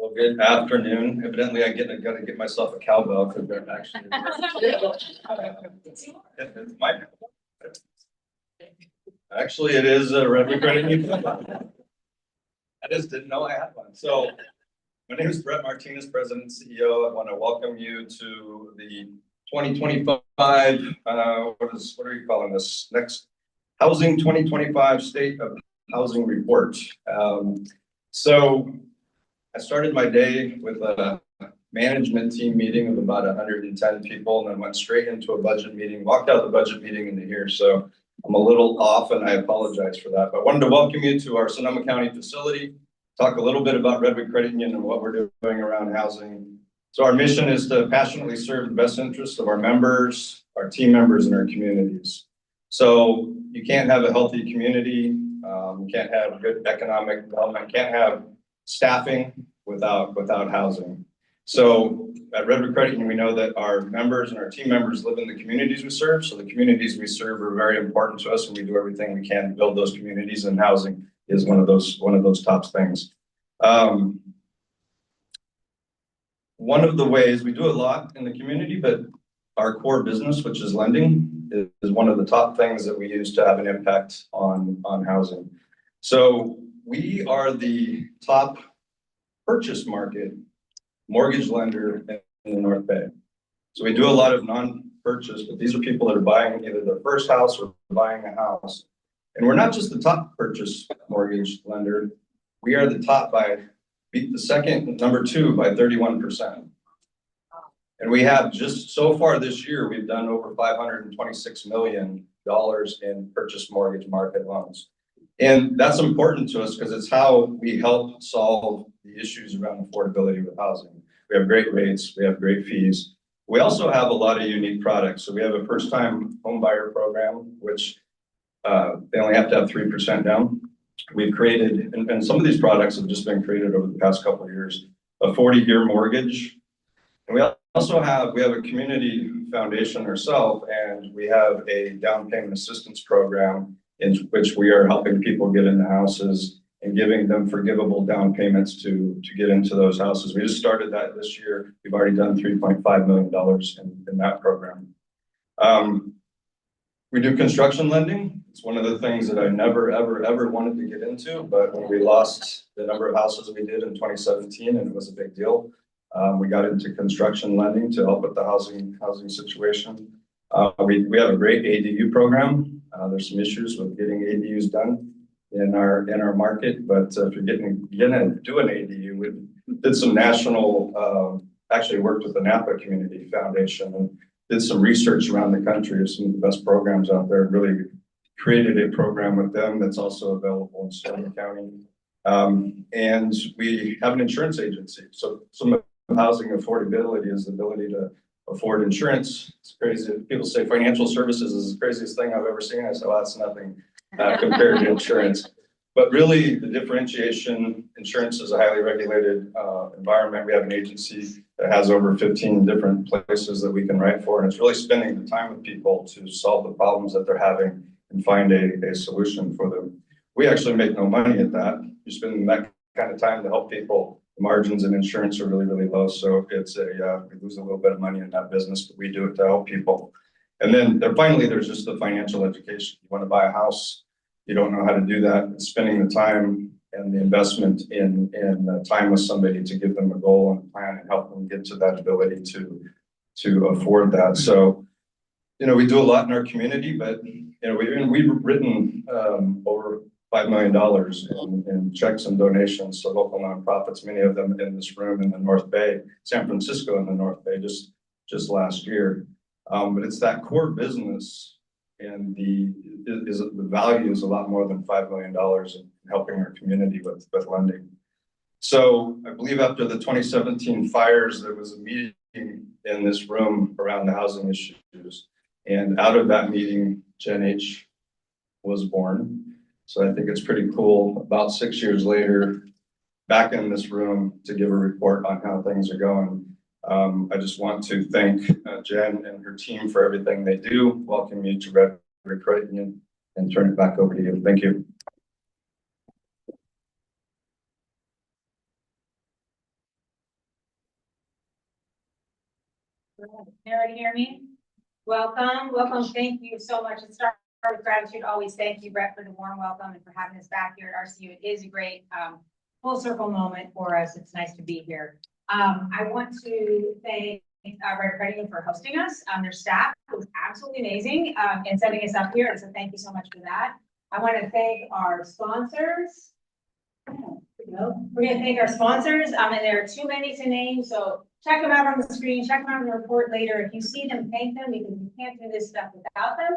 Well, good afternoon. Evidently, I got to get myself a cowbell because they're actually. Actually, it is a revenue credit. I just didn't know I had one. So, my name is Brett Martinez, President and CEO. I want to welcome you to the 2025. What are you calling this? Next Housing 2025 State of Housing Report. So I started my day with a management team meeting of about 110 people, and then went straight into a budget meeting, walked out the budget meeting into here. So I'm a little off and I apologize for that, but I wanted to welcome you to our Sonoma County facility, talk a little bit about Redwood Credit Union and what we're doing around housing. So our mission is to passionately serve the best interests of our members, our team members, and our communities. So you can't have a healthy community, you can't have good economic development, can't have staffing without housing. So at Redwood Credit Union, we know that our members and our team members live in the communities we serve. So the communities we serve are very important to us, and we do everything we can to build those communities, and housing is one of those top things. One of the ways we do a lot in the community, but our core business, which is lending, is one of the top things that we use to have an impact on housing. So we are the top purchase market mortgage lender in the North Bay. So we do a lot of non-purchase, but these are people that are buying either their first house or buying a house. And we're not just the top purchase mortgage lender. We are the top beat the second, number two by 31%. And we have just so far this year, we've done over $526 million in purchase mortgage market loans. And that's important to us because it's how we help solve the issues around affordability with housing. We have great rates, we have great fees. We also have a lot of unique products. So we have a first-time home buyer program, which they only have to have 3% down. We've created, and some of these products have just been created over the past couple of years, a 40-year mortgage. And we also have a community foundation ourselves, and we have a down payment assistance program in which we are helping people get into houses and giving them forgivable down payments to get into those houses. We just started that this year. We've already done $3.5 million in that program. We do construction lending. It's one of the things that I never, ever wanted to get into, but when we lost the number of houses we did in 2017, and it was a big deal, we got into construction lending to help with the housing situation. We have a great ADU program. There's some issues with getting ADUs done in our market, but if you're gonna do an ADU, we did some national, actually worked with the Napa Community Foundation and did some research around the country of some of the best programs out there, really created a program with them that's also available in Sonoma County. And we have an insurance agency. So some of housing affordability is the ability to afford insurance. It's crazy. People say financial services is the craziest thing I've ever seen. I said, well, that's nothing compared to insurance. But really, the differentiation, insurance is a highly regulated environment. We have an agency that has over 15 different places that we can write for, and it's really spending the time with people to solve the problems that they're having and find a solution for them. We actually make no money at that. You're spending that kind of time to help people. The margins in insurance are really, really low, so it's we lose a little bit of money in that business, but we do it to help people. And then finally, there's just the financial education. You want to buy a house, you don't know how to do that, and spending the time and the investment in time with somebody to give them a goal and a plan and help them get to that ability to afford that. So, we do a lot in our community, but we've written over $5 million in checks and donations to local nonprofits, many of them in this room in the North Bay, San Francisco in the North Bay, just last year. But it's that core business, and the value is a lot more than $5 million in helping our community with lending. So I believe after the 2017 fires, there was a meeting in this room around the housing issues. And out of that meeting, Gen H was born. So I think it's pretty cool, about 6 years later, back in this room to give a report on how things are going. I just want to thank Jen and her team for everything they do. Welcome you to Redwood Credit Union, and turn it back over to you. Thank you. Everybody hear me? Welcome, welcome. Thank you so much. Let's start with gratitude. Always thank you, Brett, for the warm welcome and for having us back here at RCU. It is a great full circle moment for us. It's nice to be here. I want to thank Red Credit for hosting us. Their staff was absolutely amazing in setting us up here. So thank you so much for that. I want to thank our sponsors. We're going to thank our sponsors, and there are too many to name, so check them out on the screen, check them out in the report later. If you see them, thank them, because we can't do this stuff without them.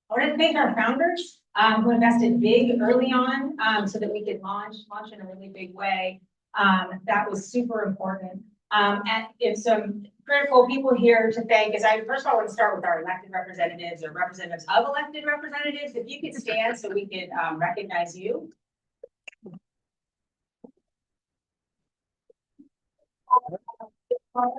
I want to thank our founders who invested big early on so that we could launch in a really big way. That was super important. And it's some critical people here to thank, as I first of all want to start with our elected representatives or representatives of elected representatives. If you could stand so we could recognize you. Hard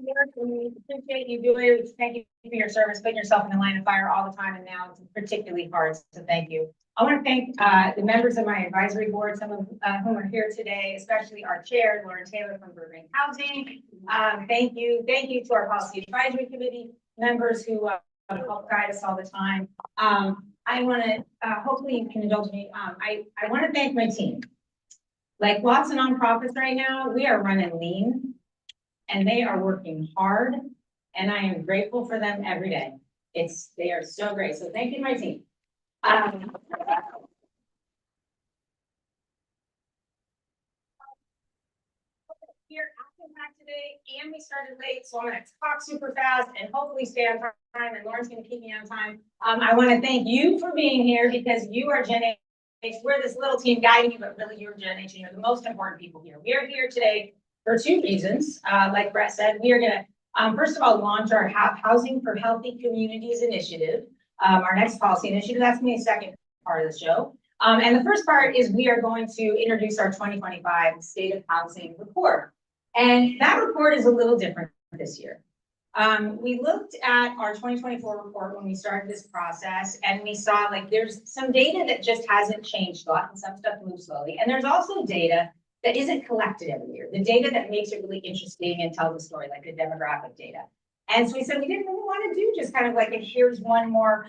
work, and we appreciate you doing it. Thank you for your service, putting yourself in the line of fire all the time, and now it's particularly hard, so thank you. I want to thank the members of my advisory board, some of whom are here today, especially our chair, Lauren Taylor from Burbank Housing. Thank you to our policy advisory committee members who help guide us all the time. I want to, hopefully you can indulge me, I want to thank my team. Like lots of nonprofits right now, we are running lean and they are working hard, and I am grateful for them every day. They are so great. So thank you to my team. Here action-packed today, and we started late, so I'm going to talk super fast and hopefully stay on time, and Lauren's going to keep me on time. I want to thank you for being here because you are Gen H. We're this little team guiding you, but really you're Gen H, and you're the most important people here. We are here today for two reasons. Like Brett said, we are going to, first of all, launch our Housing for Healthy Communities initiative, our next policy initiative. That's going to be the second part of the show. And the first part is we are going to introduce our 2025 State of Housing report. And that report is a little different this year. We looked at our 2024 report when we started this process, and we saw like there's some data that just hasn't changed a lot, and some stuff moves slowly. And there's also data that isn't collected every year, the data that makes it really interesting and tells the story, like the demographic data. And so we said we didn't really want to do just kind of like, here's one more,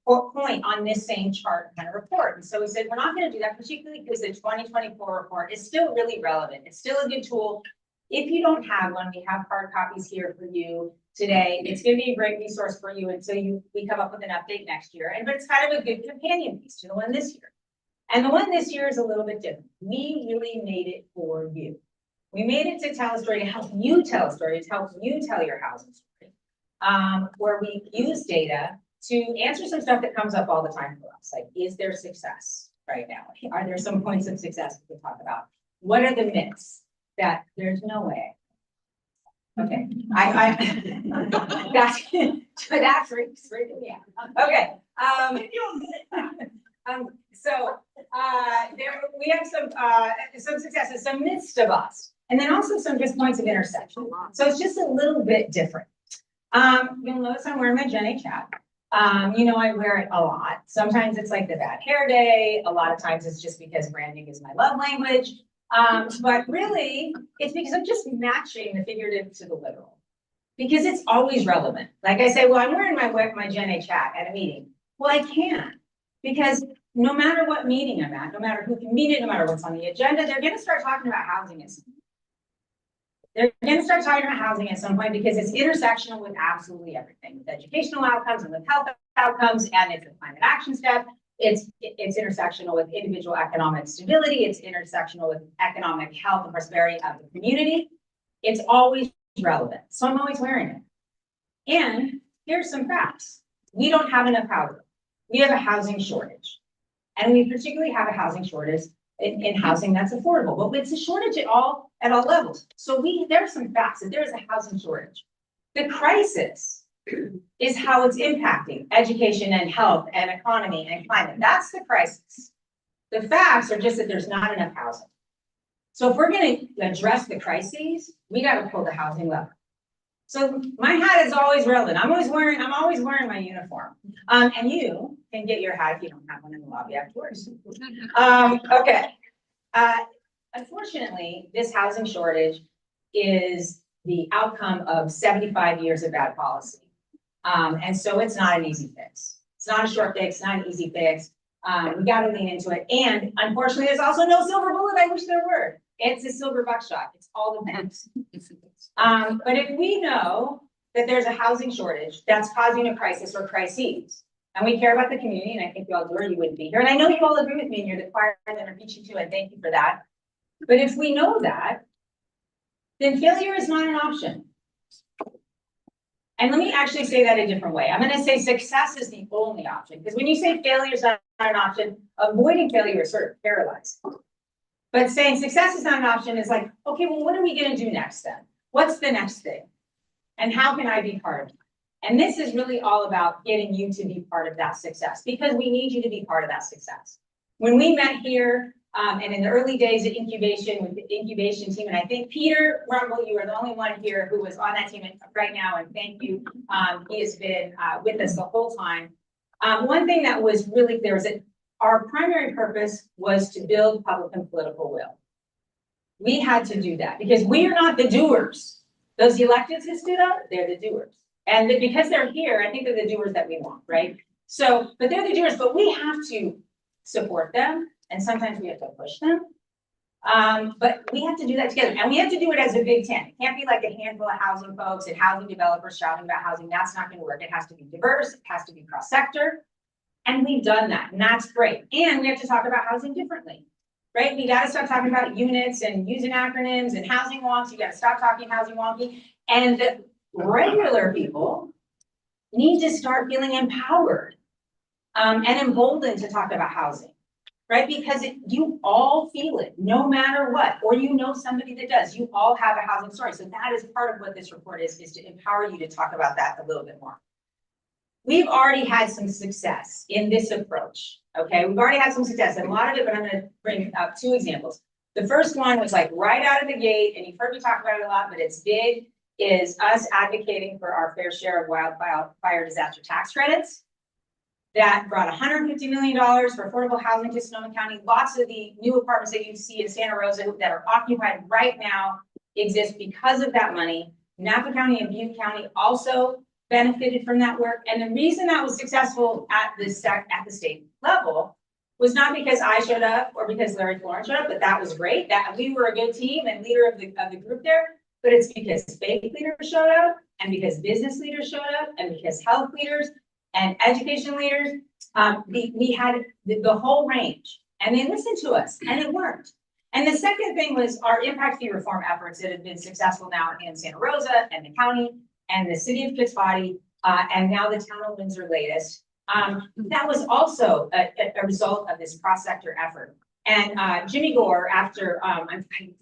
point on this same chart kind of report. And so we said, we're not going to do that, particularly because the 2024 report is still really relevant. It's still a good tool. If you don't have one, we have hard copies here for you today. It's going to be a great resource for you until we come up with an update next year. But it's kind of a good companion piece to the one this year. And the one this year is a little bit different. We really made it for you. We made it to tell a story, to help you tell a story, to help you tell your housing story, where we use data to answer some stuff that comes up all the time for us. Like, is there success right now? Are there some points of success we can talk about? What are the myths that there's no way? Okay, that's freaking me out. Okay, so we have some successes, some myths to bust, and then also some just points of intersection. So it's just a little bit different. You'll notice I'm wearing my Gen H hat. I wear it a lot. Sometimes it's like the bad hair day. A lot of times it's just because branding is my love language. But really, it's because I'm just matching the figurative to the literal, because it's always relevant. Like I say, well, I'm wearing my Gen H hat at a meeting. Well, I can't, because no matter what meeting I'm at, no matter who can meet it, no matter what's on the agenda, they're going to start talking about housing at some point. They're going to start talking about housing at some point because it's intersectional with absolutely everything, with educational outcomes and with health outcomes, and it's a climate action step. It's intersectional with individual economic stability. It's intersectional with economic health and prosperity of the community. It's always relevant. So I'm always wearing it. And here's some facts. We don't have enough housing. We have a housing shortage. And we particularly have a housing shortage in housing that's affordable, but it's a shortage at all levels. So there's some facts that there's a housing shortage. The crisis is how it's impacting education and health and economy and climate. That's the crisis. The facts are just that there's not enough housing. So if we're going to address the crises, we got to pull the housing lever. So my hat is always relevant. I'm always wearing my uniform. And you can get your hat if you don't have one in the lobby afterwards. Okay. unfortunately, this housing shortage is the outcome of 75 years of bad policy. And so it's not an easy fix. It's not a short fix, not an easy fix. We gotta lean into it. And unfortunately, there's also no silver bullet. I wish there were. It's a silver buckshot. It's all the things. But if we know that there's a housing shortage that's causing a crisis or crises, and we care about the community, and I think you all do, or you wouldn't be here. And I know you all agree with me, and you're the choir that I'm preaching to, and thank you for that. But if we know that, then failure is not an option. And let me actually say that a different way. I'm going to say success is the only option, because when you say failure is not an option, avoiding failure is sort of paralyzed. But saying success is not an option is like, okay, well, what are we going to do next then? What's the next thing? And how can I be part of it? And this is really all about getting you to be part of that success, because we need you to be part of that success. When we met here, and in the early days of incubation with the incubation team, and I think Peter Rumble, you are the only one here who was on that team right now, and thank you. He has been with us the whole time. One thing that was really clear was that our primary purpose was to build public and political will. We had to do that because we are not the doers. Those electeds who stood up, they're the doers. And because they're here, I think they're the doers that we want, right? So, but they're the doers, but we have to support them. And sometimes we have to push them. But we have to do that together. And we have to do it as a big tent. It can't be like a handful of housing folks and housing developers shouting about housing. That's not going to work. It has to be diverse. It has to be cross-sector. And we've done that. And that's great. And we have to talk about housing differently, right? We got to start talking about units and using acronyms and housing wonks. You got to stop talking housing wonky. And the regular people need to start feeling empowered and emboldened to talk about housing. Right? Because you all feel it, no matter what, or you know somebody that does. You all have a housing story. So that is part of what this report is to empower you to talk about that a little bit more. We've already had some success in this approach. Okay, we've already had some success, and a lot of it, but I'm going to bring up two examples. The first one was like right out of the gate, and you've heard me talk about it a lot, but it's big, is us advocating for our fair share of wildfire disaster tax credits. That brought $150 million for affordable housing to Sonoma County. Lots of the new apartments that you see in Santa Rosa that are occupied right now exist because of that money. Napa County and Butte County also benefited from that work. And the reason that was successful at the state level was not because I showed up or because Larry Florence showed up, but that was great. That we were a good team and leader of the group there. But it's because faith leaders showed up, and because business leaders showed up, and because health leaders and education leaders, we had the whole range, and they listened to us, and it worked. And the second thing was our impact fee reform efforts that have been successful now in Santa Rosa and the county and the city of Pittsbody, and now the town of Windsor latest. That was also a result of this cross-sector effort. And Jimmy Gore, after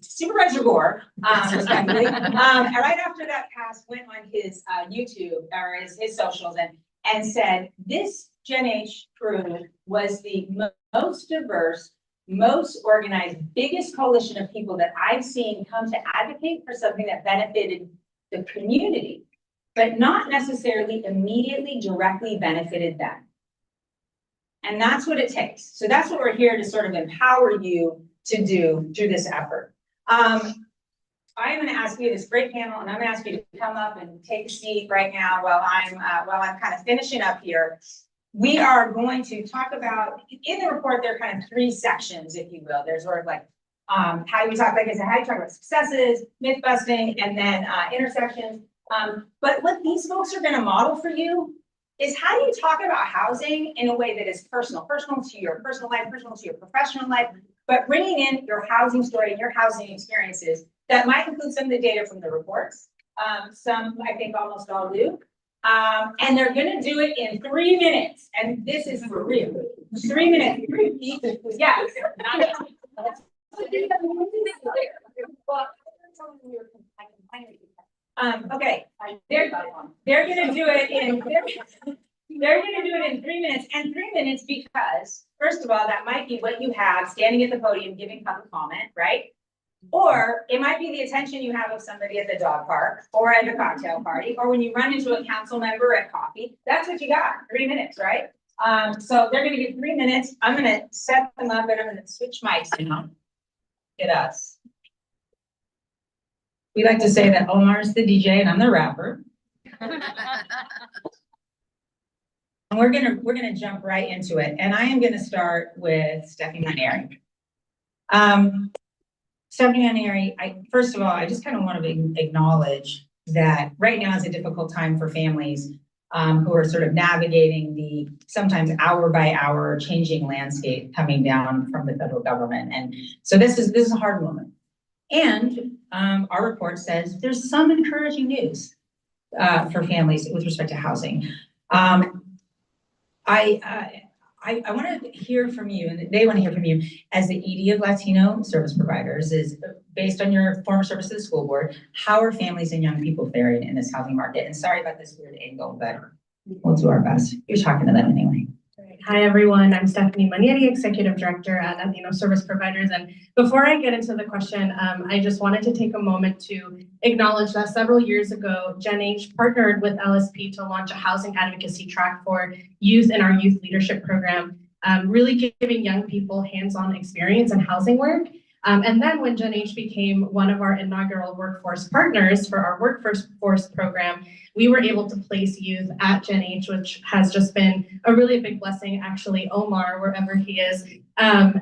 Supervisor Gore, respectively, right after that passed, went on his YouTube or his socials and said, this Gen H crew was the most diverse, most organized, biggest coalition of people that I've seen come to advocate for something that benefited the community, but not necessarily immediately directly benefited them. And that's what it takes. So that's what we're here to sort of empower you to do through this effort. I'm going to ask you this great panel, and I'm going to ask you to come up and take a seat right now while I'm kind of finishing up here. We are going to talk about, in the report, there are kind of three sections, if you will. There's sort of like how you talk, like I said, how you talk about successes, myth busting, and then intersections. But what these folks are going to model for you is how do you talk about housing in a way that is personal to your personal life, personal to your professional life, but bringing in your housing story and your housing experiences. That might include some of the data from the reports. Some, I think almost all do. And they're going to do it in 3 minutes. And this is for real. 3 minutes. Yes. Okay. They're going to do it in. They're going to do it in 3 minutes. And 3 minutes because, first of all, that might be what you have standing at the podium giving public comment, right? Or it might be the attention you have of somebody at the dog park or at a cocktail party, or when you run into a council member at coffee. That's what you got, 3 minutes, right? So they're going to get 3 minutes. I'm going to set them up and I'm going to switch mics now. at us. We like to say that Omar's the DJ and I'm the rapper. And we're gonna jump right into it. And I am gonna start with Stephanie Manieri. Stephanie Manieri, first of all, I just kind of want to acknowledge that right now is a difficult time for families who are sort of navigating the sometimes hour by hour changing landscape coming down from the federal government. And so this is a hard moment. And our report says there's some encouraging news for families with respect to housing. I want to hear from you, and they want to hear from you, as the ED of Latino service providers, is based on your former service to the school board, how are families and young people faring in this housing market? And sorry about this weird angle, but we'll do our best. You're talking to them anyway. Hi, everyone. I'm Stephanie Manieri, Executive Director at Latino Service Providers. And before I get into the question, I just wanted to take a moment to acknowledge that several years ago, Gen H partnered with LSP to launch a housing advocacy track for youth in our youth leadership program, really giving young people hands-on experience in housing work. And then when Gen H became one of our inaugural workforce partners for our workforce program, we were able to place youth at Gen H, which has just been a really big blessing. Actually, Omar, wherever he is,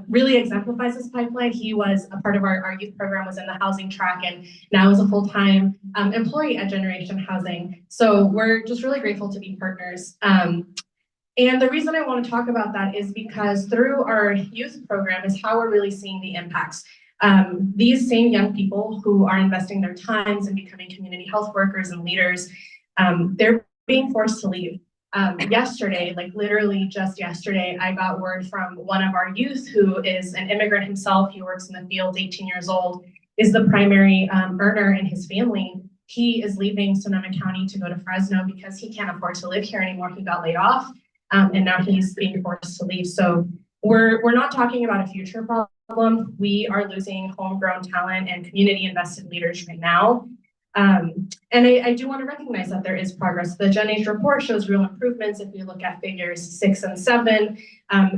really exemplifies this pipeline. He was a part of our youth program, was in the housing track, and now is a full-time employee at Generation Housing. So we're just really grateful to be partners. And the reason I want to talk about that is because through our youth program is how we're really seeing the impacts. These same young people who are investing their times in becoming community health workers and leaders, they're being forced to leave. Yesterday, like literally just yesterday, I got word from one of our youth who is an immigrant himself. He works in the field, 18 years old, is the primary earner in his family. He is leaving Sonoma County to go to Fresno because he can't afford to live here anymore. He got laid off. And now he's being forced to leave. So we're not talking about a future problem. We are losing homegrown talent and community invested leaders right now. And I do want to recognize that there is progress. The Gen H report shows real improvements. If you look at figures 6 and 7,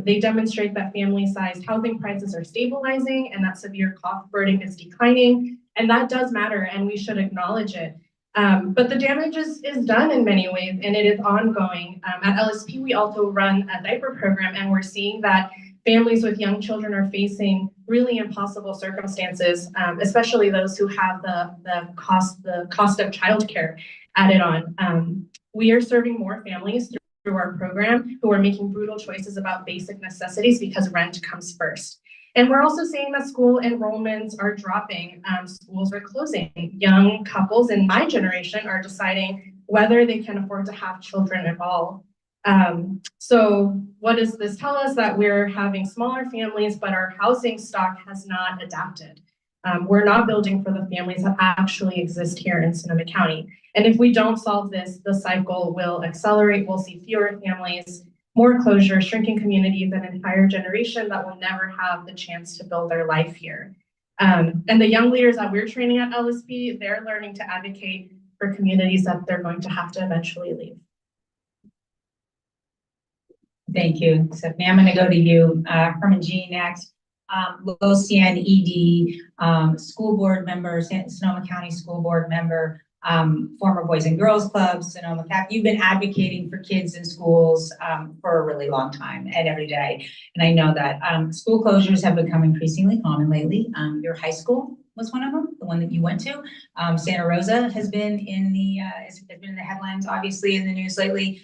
they demonstrate that family-sized housing prices are stabilizing and that severe cost burden is declining. And that does matter, and we should acknowledge it. But the damage is done in many ways, and it is ongoing. At LSP, we also run a diaper program, and we're seeing that families with young children are facing really impossible circumstances, especially those who have the cost of childcare added on. We are serving more families through our program who are making brutal choices about basic necessities because rent comes first. And we're also seeing that school enrollments are dropping. Schools are closing. Young couples in my generation are deciding whether they can afford to have children at all. So what does this tell us? That we're having smaller families, but our housing stock has not adapted. We're not building for the families that actually exist here in Sonoma County. And if we don't solve this, the cycle will accelerate. We'll see fewer families, more closure, shrinking communities, an entire generation that will never have the chance to build their life here. And the young leaders that we're training at LSP, they're learning to advocate for communities that they're going to have to eventually leave. Thank you, Stephanie. I'm going to go to you, Herman G. next. LoCN ED, school board member, Sonoma County School Board member, former Boys and Girls Club, Sonoma Cap. You've been advocating for kids in schools for a really long time and every day. And I know that school closures have become increasingly common lately. Your high school was one of them, the one that you went to. Santa Rosa has been in the has been in the headlines, obviously, in the news lately.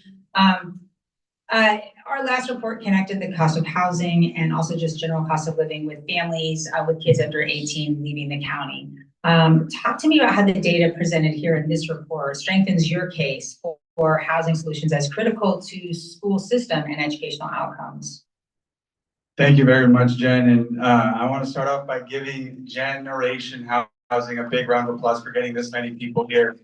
Our last report connected the cost of housing and also just general cost of living with families with kids under 18 leaving the county. Talk to me about how the data presented here in this report strengthens your case for housing solutions as critical to school system and educational outcomes. Thank you very much, Jen. And I want to start off by giving Generation Housing a big round of applause for getting this many people here.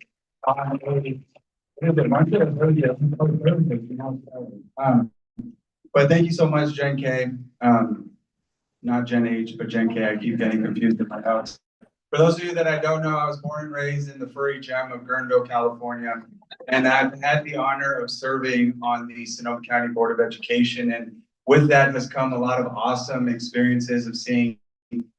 But thank you so much, Jen K. Not Gen H, but Jen K. I keep getting confused in my house. For those of you that I don't know, I was born and raised in the furry gem of Guerneville, California. And I've had the honor of serving on the Sonoma County Board of Education. And with that has come a lot of awesome experiences of seeing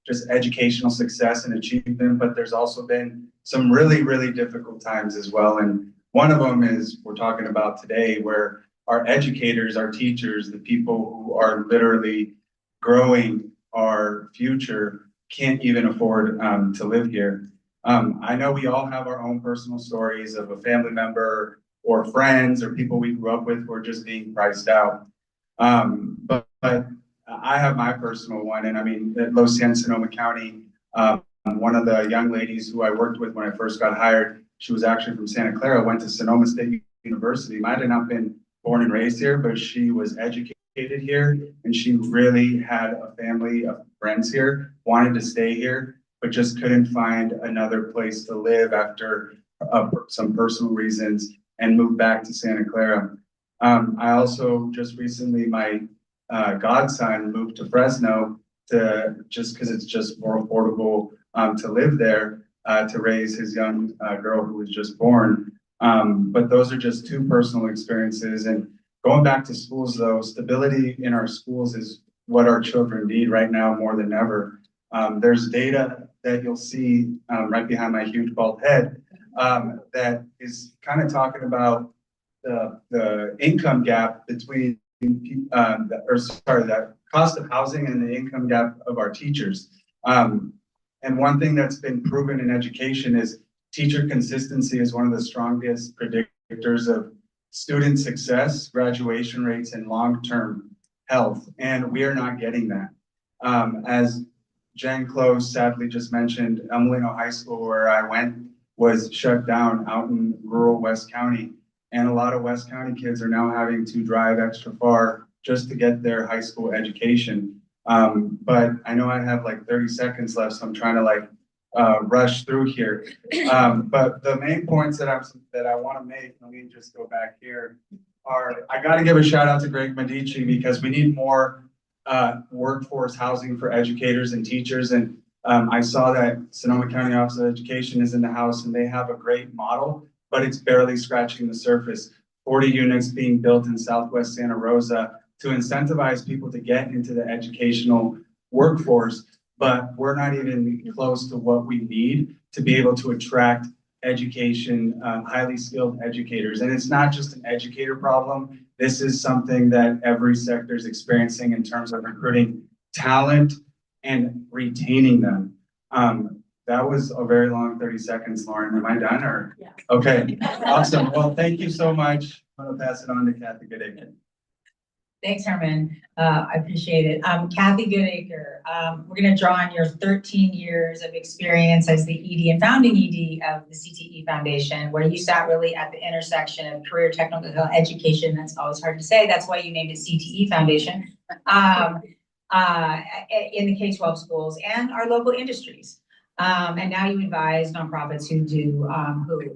just educational success and achievement, but there's also been some really, really difficult times as well. And one of them is we're talking about today, where our educators, our teachers, the people who are literally growing our future can't even afford to live here. I know we all have our own personal stories of a family member or friends or people we grew up with who are just being priced out. But I have my personal one, and I mean, at Los Angeles, Sonoma County, one of the young ladies who I worked with when I first got hired, she was actually from Santa Clara, went to Sonoma State University, might have not been born and raised here, but she was educated here, and she really had a family of friends here, wanted to stay here, but just couldn't find another place to live after some personal reasons and moved back to Santa Clara. I also just recently, my godson moved to Fresno just because it's just more affordable to live there to raise his young girl who was just born. But those are just two personal experiences. And going back to schools though, stability in our schools is what our children need right now more than ever. There's data that you'll see right behind my huge bald head that is kind of talking about the income gap between the cost of housing and the income gap of our teachers. And one thing that's been proven in education is teacher consistency is one of the strongest predictors of student success, graduation rates, and long-term health. And we are not getting that. As Jen Close sadly just mentioned, Emelino High School, where I went, was shut down out in rural West County. And a lot of West County kids are now having to drive extra far just to get their high school education. But I know I have like 30 seconds left, so I'm trying to rush through here. But the main points that I want to make, let me just go back here, are I got to give a shout out to Greg Medici because we need more workforce housing for educators and teachers. And I saw that Sonoma County Office of Education is in the house and they have a great model, but it's barely scratching the surface. 40 units being built in Southwest Santa Rosa to incentivize people to get into the educational workforce, but we're not even close to what we need to be able to attract education, highly skilled educators. And it's not just an educator problem. This is something that every sector is experiencing in terms of recruiting talent and retaining them. That was a very long 30 seconds, Lauren. Am I done or? Yeah. Okay, awesome. Well, thank you so much. I'm gonna pass it on to Kathy Goodacre. Thanks, Herman. I appreciate it. Kathy Goodacre, we're going to draw on your 13 years of experience as the ED and founding ED of the CTE Foundation, where you sat really at the intersection of career technical education. That's always hard to say. That's why you named it CTE Foundation. In the K-12 schools and our local industries. And now you advise nonprofits who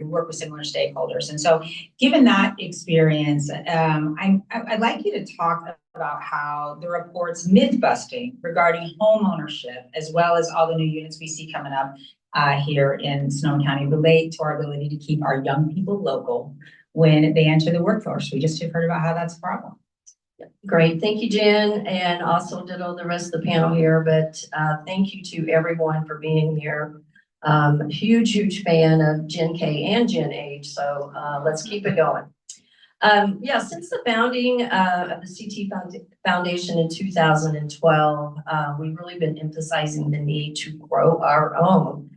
work with similar stakeholders. And so given that experience, I'd like you to talk about how the report's myth-busting regarding home ownership, as well as all the new units we see coming up here in Sonoma County, relate to our ability to keep our young people local when they enter the workforce. We just have heard about how that's a problem. Great, thank you, Jen, and also ditto the rest of the panel here, but thank you to everyone for being here. Huge fan of Gen K and Gen H, so let's keep it going. Yeah, since the founding of the CT Foundation in 2012, we've really been emphasizing the need to grow our own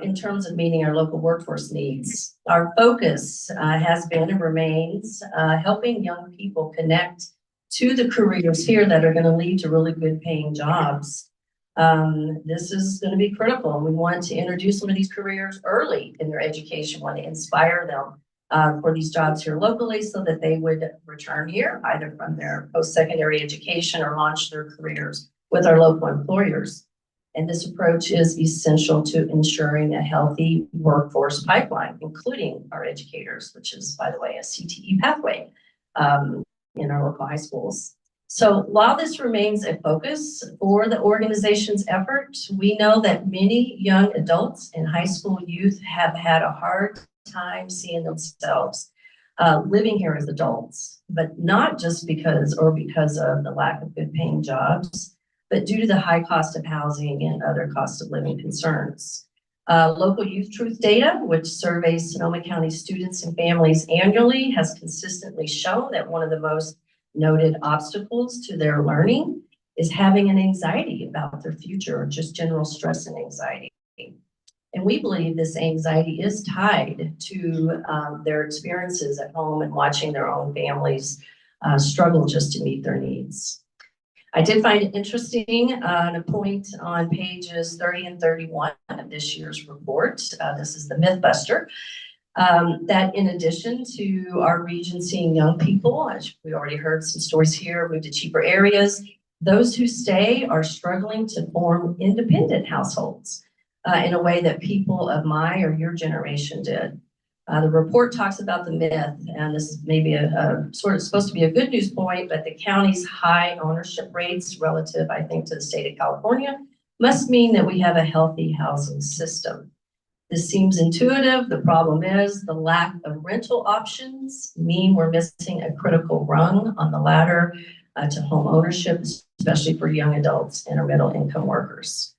in terms of meeting our local workforce needs. Our focus has been and remains helping young people connect to the careers here that are going to lead to really good paying jobs. This is going to be critical. We want to introduce some of these careers early in their education, want to inspire them for these jobs here locally so that they would return here either from their post-secondary education or launch their careers with our local employers. And this approach is essential to ensuring a healthy workforce pipeline, including our educators, which is, by the way, a CTE pathway in our local high schools. So while this remains a focus for the organization's efforts, we know that many young adults and high school youth have had a hard time seeing themselves living here as adults, but not just because of the lack of good paying jobs. but due to the high cost of housing and other cost of living concerns. Local Youth Truth data, which surveys Sonoma County students and families annually, has consistently shown that one of the most noted obstacles to their learning is having an anxiety about their future, or just general stress and anxiety. And we believe this anxiety is tied to their experiences at home and watching their own families struggle just to meet their needs. I did find it interesting a point on pages 30 and 31 of this year's report. This is the Mythbuster. That in addition to our region seeing young people, as we already heard some stories here, move to cheaper areas, those who stay are struggling to form independent households in a way that people of my or your generation did. The report talks about the myth, and this is maybe a sort of supposed to be a good news point, but the county's high ownership rates relative, I think, to the state of California must mean that we have a healthy housing system. This seems intuitive. The problem is the lack of rental options mean we're missing a critical rung on the ladder to home ownership, especially for young adults and our middle income workers.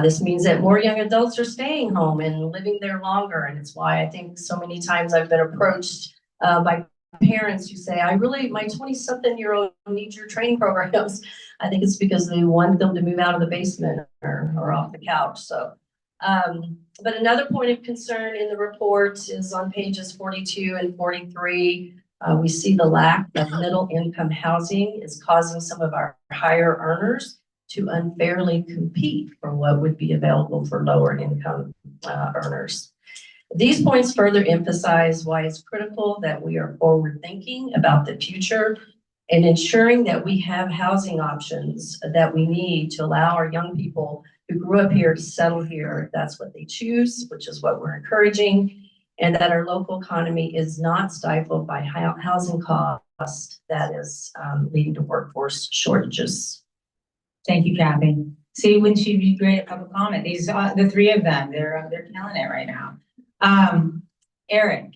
This means that more young adults are staying home and living there longer. And it's why I think so many times I've been approached by parents who say, my 20-something-year-old needs your training programs. I think it's because they want them to move out of the basement or off the couch. So, but another point of concern in the report is on pages 42 and 43. We see the lack of middle income housing is causing some of our higher earners to unfairly compete for what would be available for lower income earners. These points further emphasize why it's critical that we are forward thinking about the future and ensuring that we have housing options that we need to allow our young people who grew up here to settle here if that's what they choose, which is what we're encouraging, and that our local economy is not stifled by housing costs that is leading to workforce shortages. Thank you, Kathy. See, wouldn't she be great at public comment? These, the three of them, they're killing it right now. Eric,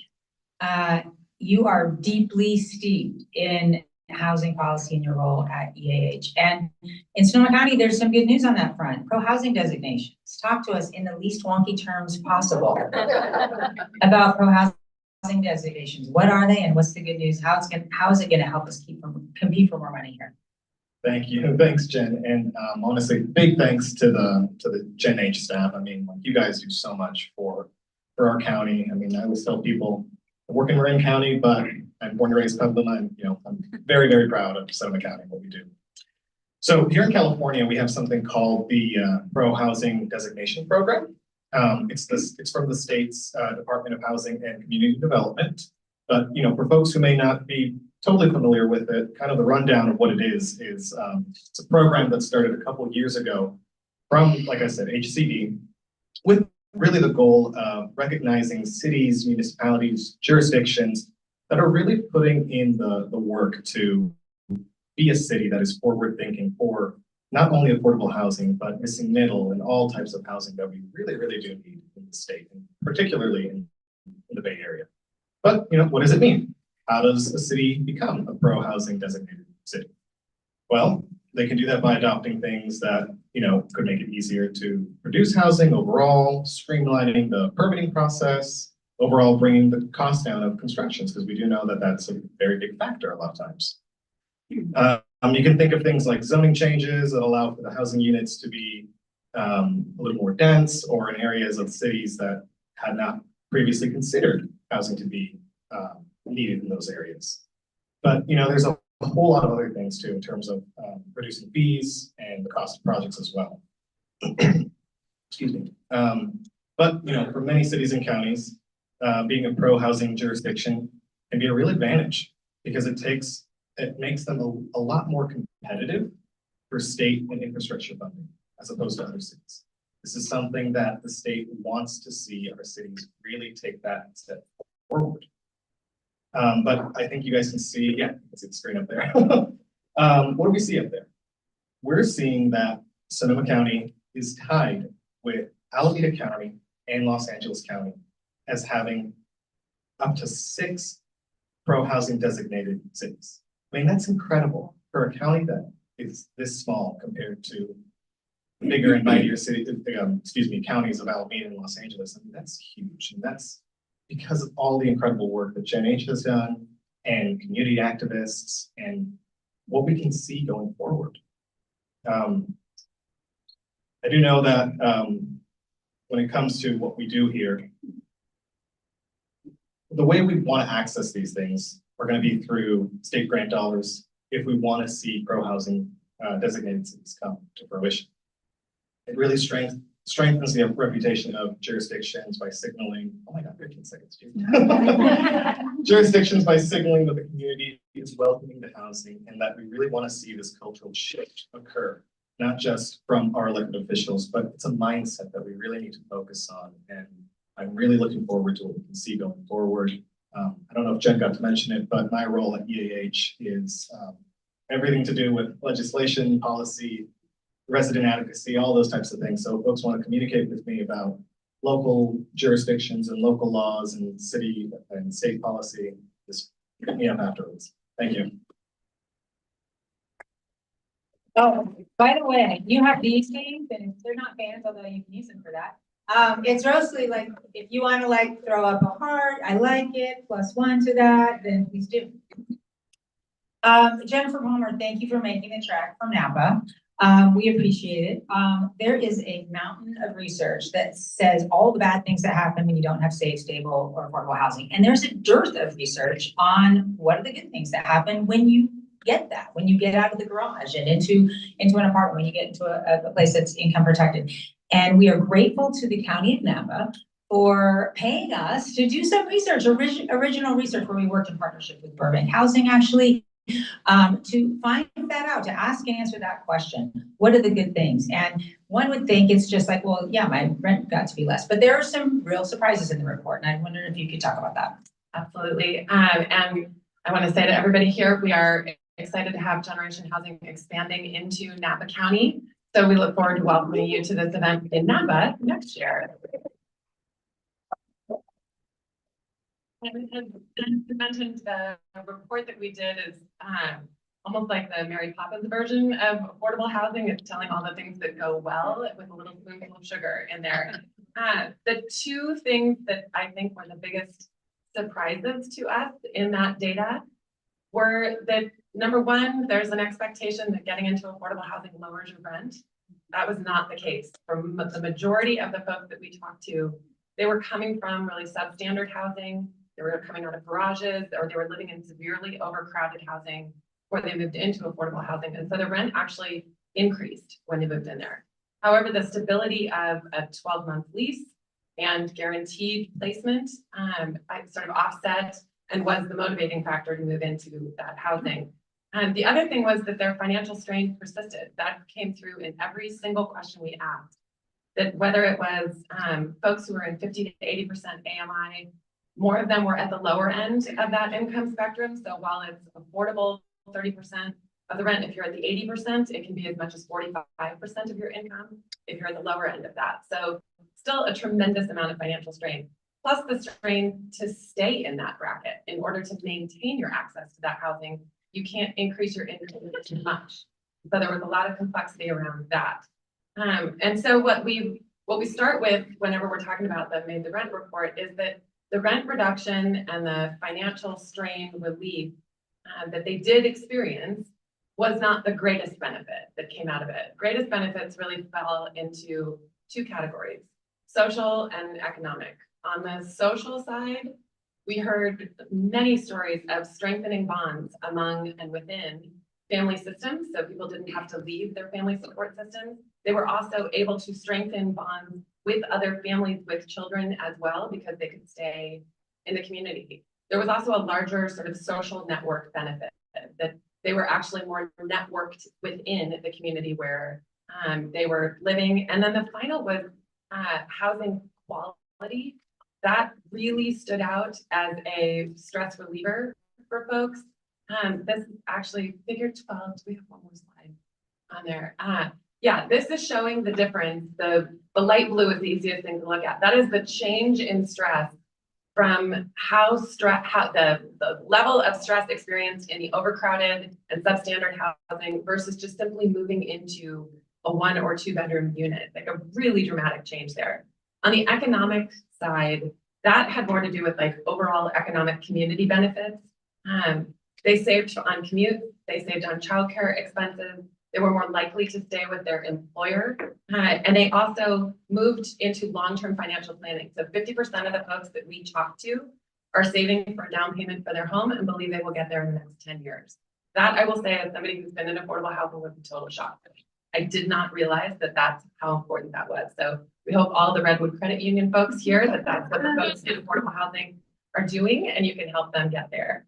you are deeply steeped in housing policy in your role at EAH. And in Sonoma County, there's some good news on that front. Pro-housing designations. Talk to us in the least wonky terms possible about pro-housing designations. What are they and what's the good news? How is it going to help us compete for more money here? Thank you. Thanks, Jen. And honestly, big thanks to the Gen H staff. I mean, like, you guys do so much for our county. I mean, I always tell people I work in Marin County, but I'm born and raised Puebloan. I'm very, very proud of Sonoma County and what we do. So here in California, we have something called the Pro Housing Designation Program. It's from the state's Department of Housing and Community Development. But for folks who may not be totally familiar with it, kind of the rundown of what it is it's a program that started a couple of years ago from, like I said, HCD, with really the goal of recognizing cities, municipalities, jurisdictions that are really putting in the work to be a city that is forward thinking for not only affordable housing, but missing middle and all types of housing that we really, really do need in the state, and particularly in the Bay Area. But what does it mean? How does a city become a pro-housing designated city? Well, they can do that by adopting things that could make it easier to produce housing overall, streamlining the permitting process, overall bringing the cost down of constructions, because we do know that that's a very big factor a lot of times. You can think of things like zoning changes that allow for the housing units to be a little more dense, or in areas of cities that had not previously considered housing to be needed in those areas. But there's a whole lot of other things too in terms of reducing fees and the cost of projects as well. Excuse me. But for many cities and counties, being a pro-housing jurisdiction can be a real advantage, because it makes them a lot more competitive for state and infrastructure funding as opposed to other cities. This is something that the state wants to see our cities really take that step forward. But I think you guys can see, you can see the screen up there. What do we see up there? We're seeing that Sonoma County is tied with Alameda County and Los Angeles County as having up to 6 pro-housing designated cities. I mean, that's incredible for a county that is this small compared to bigger and mightier counties of Alameda and Los Angeles. I mean, that's huge. And that's because of all the incredible work that Gen H has done and community activists and what we can see going forward. I do know that when it comes to what we do here, the way we want to access these things are going to be through state grant dollars if we want to see pro-housing designated cities come to fruition. It really strengthens the reputation of jurisdictions by signaling, oh my God, 15 seconds. Jurisdictions by signaling that the community is welcoming to housing and that we really want to see this cultural shift occur, not just from our elected officials, but it's a mindset that we really need to focus on. And I'm really looking forward to what we can see going forward. I don't know if Jen got to mention it, but my role at EAH is everything to do with legislation, policy, resident advocacy, all those types of things. So if folks want to communicate with me about local jurisdictions and local laws and city and state policy, just hit me up afterwards. Thank you. Oh, by the way, you have these things, and they're not fans, although you can use them for that. It's mostly like, if you want to like throw up a heart, I like it, +1 to that, then please do. Jennifer Palmer, thank you for making the trek from Napa. We appreciate it. There is a mountain of research that says all the bad things that happen when you don't have safe, stable, or affordable housing. And there's a dearth of research on what are the good things that happen when you get that, when you get out of the garage and into an apartment, when you get into a place that's income protected. And we are grateful to the County of Napa for paying us to do some research, original research, where we worked in partnership with Burbank Housing, actually, to find that out, to ask and answer that question. What are the good things? And one would think it's just like, well, yeah, my rent got to be less, but there are some real surprises in the report. And I wonder if you could talk about that. Absolutely. And I want to say to everybody here, we are excited to have Generation Housing expanding into Napa County. So we look forward to welcoming you to this event in Napa next year. And you mentioned the report that we did is almost like the Mary Poppins version of affordable housing. It's telling all the things that go well with a little spoonful of sugar in there. The two things that I think were the biggest surprises to us in that data were that, number one, there's an expectation that getting into affordable housing lowers your rent. That was not the case. For the majority of the folks that we talked to, they were coming from really substandard housing. They were coming out of garages, or they were living in severely overcrowded housing before they moved into affordable housing. And so the rent actually increased when they moved in there. However, the stability of a 12-month lease and guaranteed placement sort of offset and was the motivating factor to move into that housing. The other thing was that their financial strain persisted. That came through in every single question we asked. That whether it was folks who were in 50 to 80% AMI, more of them were at the lower end of that income spectrum. So while it's affordable, 30% of the rent, if you're at the 80%, it can be as much as 45% of your income if you're at the lower end of that. So still a tremendous amount of financial strain, plus the strain to stay in that bracket. In order to maintain your access to that housing, you can't increase your income too much. So there was a lot of complexity around that. And so what we start with whenever we're talking about the Made the Rent report is that the rent reduction and the financial strain relief that they did experience was not the greatest benefit that came out of it. Greatest benefits really fell into two categories: social and economic. On the social side, we heard many stories of strengthening bonds among and within family systems. So people didn't have to leave their family support systems. They were also able to strengthen bonds with other families with children as well, because they could stay in the community. There was also a larger sort of social network benefit, that they were actually more networked within the community where they were living. And then the final was housing quality. That really stood out as a stress reliever for folks. This is actually figure 12. Do we have one more slide on there? Yeah, this is showing the difference. The light blue is the easiest thing to look at. That is the change in stress from how the level of stress experienced in the overcrowded and substandard housing versus just simply moving into a 1 or 2 bedroom unit, like a really dramatic change there. On the economic side, that had more to do with like overall economic community benefits. They saved on commute, they saved on childcare expenses, they were more likely to stay with their employer, and they also moved into long-term financial planning. So 50% of the folks that we talk to are saving for a down payment for their home and believe they will get there in the next 10 years. That I will say, as somebody who's been in affordable housing, was a total shock for me. I did not realize that that's how important that was. So we hope all the Redwood Credit Union folks here that that's what the folks in affordable housing are doing, and you can help them get there.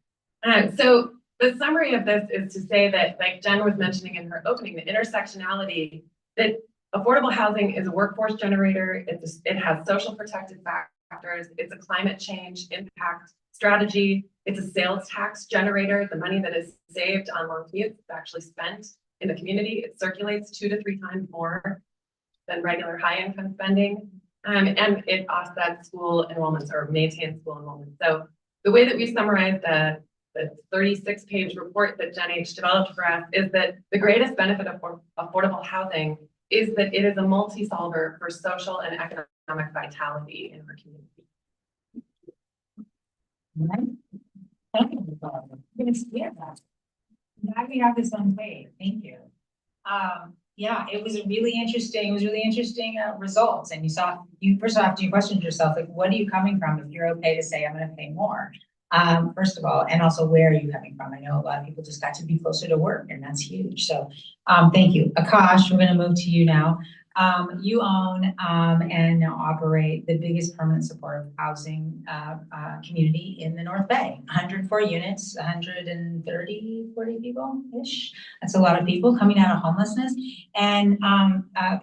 So the summary of this is to say that, like Jen was mentioning in her opening, the intersectionality, that affordable housing is a workforce generator. It has social protective factors. It's a climate change impact strategy. It's a sales tax generator. The money that is saved on long commutes is actually spent in the community. It circulates 2 to 3 times more than regular high income spending. And it offsets school enrollments or maintains school enrollment. So the way that we summarize the 36-page report that Gen H developed for us is that the greatest benefit of affordable housing is that it is a multi-solver for social and economic vitality in our community. Glad we have this on tape. Thank you. Yeah, it was really interesting results. And you first of all have to question yourself, like, what are you coming from if you're okay to say I'm going to pay more? First of all, and also where are you coming from? I know a lot of people just got to be closer to work, and that's huge. So thank you. Akash, we're going to move to you now. You own and now operate the biggest permanent supportive housing community in the North Bay. 104 units, 40 people-ish. That's a lot of people coming out of homelessness. And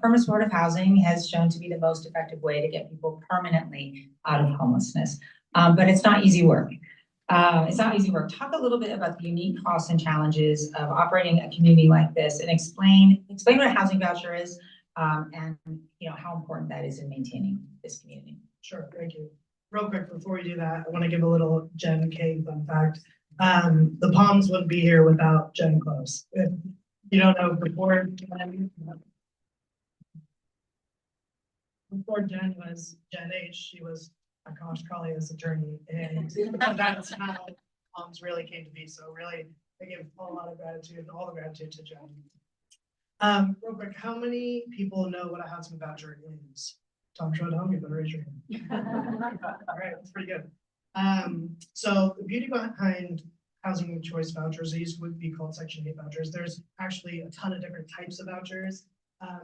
permanent supportive housing has shown to be the most effective way to get people permanently out of homelessness. But it's not easy work. Talk a little bit about the unique costs and challenges of operating a community like this, and explain what a housing voucher is, and how important that is in maintaining this community. Sure, thank you. Real quick, before we do that, I want to give a little Jen K fun fact. The Palms wouldn't be here without Jen Close. If you don't know, before Jen was Jen H, she was Akash Kalia's attorney, and that's how Palms really came to be. So really, I give a lot of gratitude and all the gratitude to Jen. Real quick, how many people know what a housing voucher is? Tom showed home, you better raise your hand. All right, that's pretty good. So the beauty behind housing choice vouchers, these would be called Section 8 vouchers. There's actually a ton of different types of vouchers.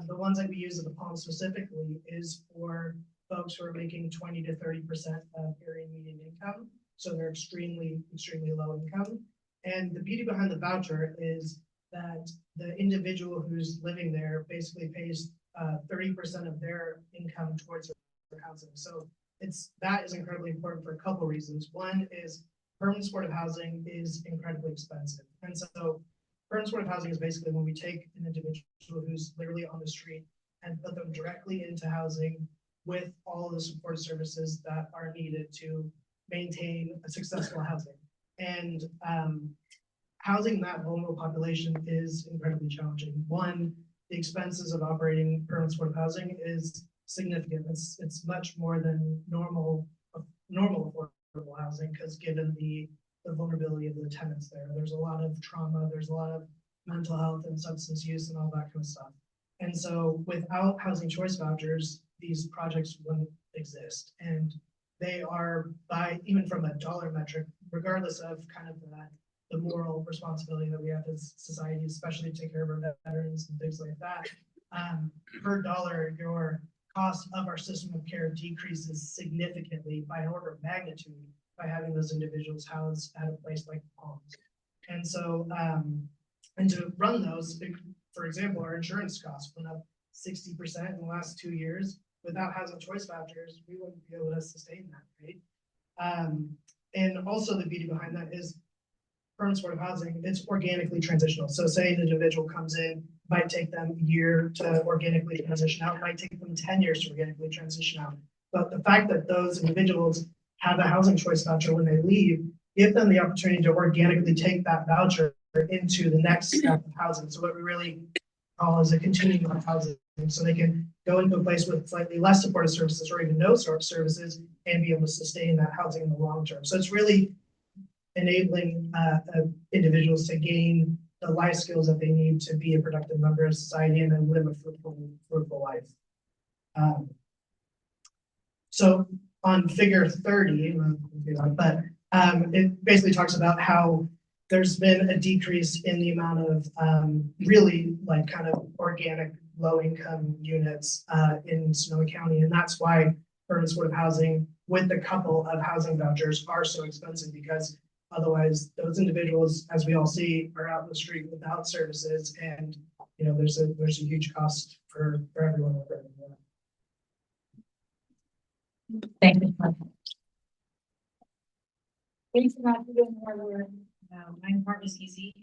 The ones that we use at the Palm specifically is for folks who are making 20 to 30% of area median income. So they're extremely, extremely low income. And the beauty behind the voucher is that the individual who's living there basically pays 30% of their income towards their housing. So that is incredibly important for a couple of reasons. One is permanent supportive housing is incredibly expensive. And so permanent supportive housing is basically when we take an individual who's literally on the street and put them directly into housing with all of the support services that are needed to maintain a successful housing. And housing that vulnerable population is incredibly challenging. One, the expenses of operating permanent supportive housing is significant. It's much more than normal affordable housing, because given the vulnerability of the tenants there's a lot of trauma, there's a lot of mental health and substance use and all that kind of stuff. And so without housing choice vouchers, these projects wouldn't exist. And they are, even from a dollar metric, regardless of kind of the moral responsibility that we have as society, especially to take care of our veterans and things like that, per dollar, your cost of our system of care decreases significantly by an order of magnitude by having those individuals housed at a place like Palms. And so, and to run those, for example, our insurance costs went up 60% in the last 2 years. Without housing choice vouchers, we wouldn't be able to sustain that, right? And also the beauty behind that is permanent supportive housing, it's organically transitional. So say an individual comes in, it might take them a year to organically transition out, it might take them 10 years to organically transition out. But the fact that those individuals have a housing choice voucher when they leave, give them the opportunity to organically take that voucher into the next step of housing. So what we really call is a continuum of housing. So they can go into a place with slightly less supportive services or even no services and be able to sustain that housing in the long term. So it's really enabling individuals to gain the life skills that they need to be a productive member of society and then live a fruitful life. So on figure 30, it basically talks about how there's been a decrease in the amount of really like kind of organic low-income units in Sonoma County. And that's why urban supportive housing with the couple of housing vouchers are so expensive, because otherwise those individuals, as we all see, are out in the street without services. And you know, there's a huge cost for everyone with that. Thank you. Thanks so much for doing more work. My part was easy,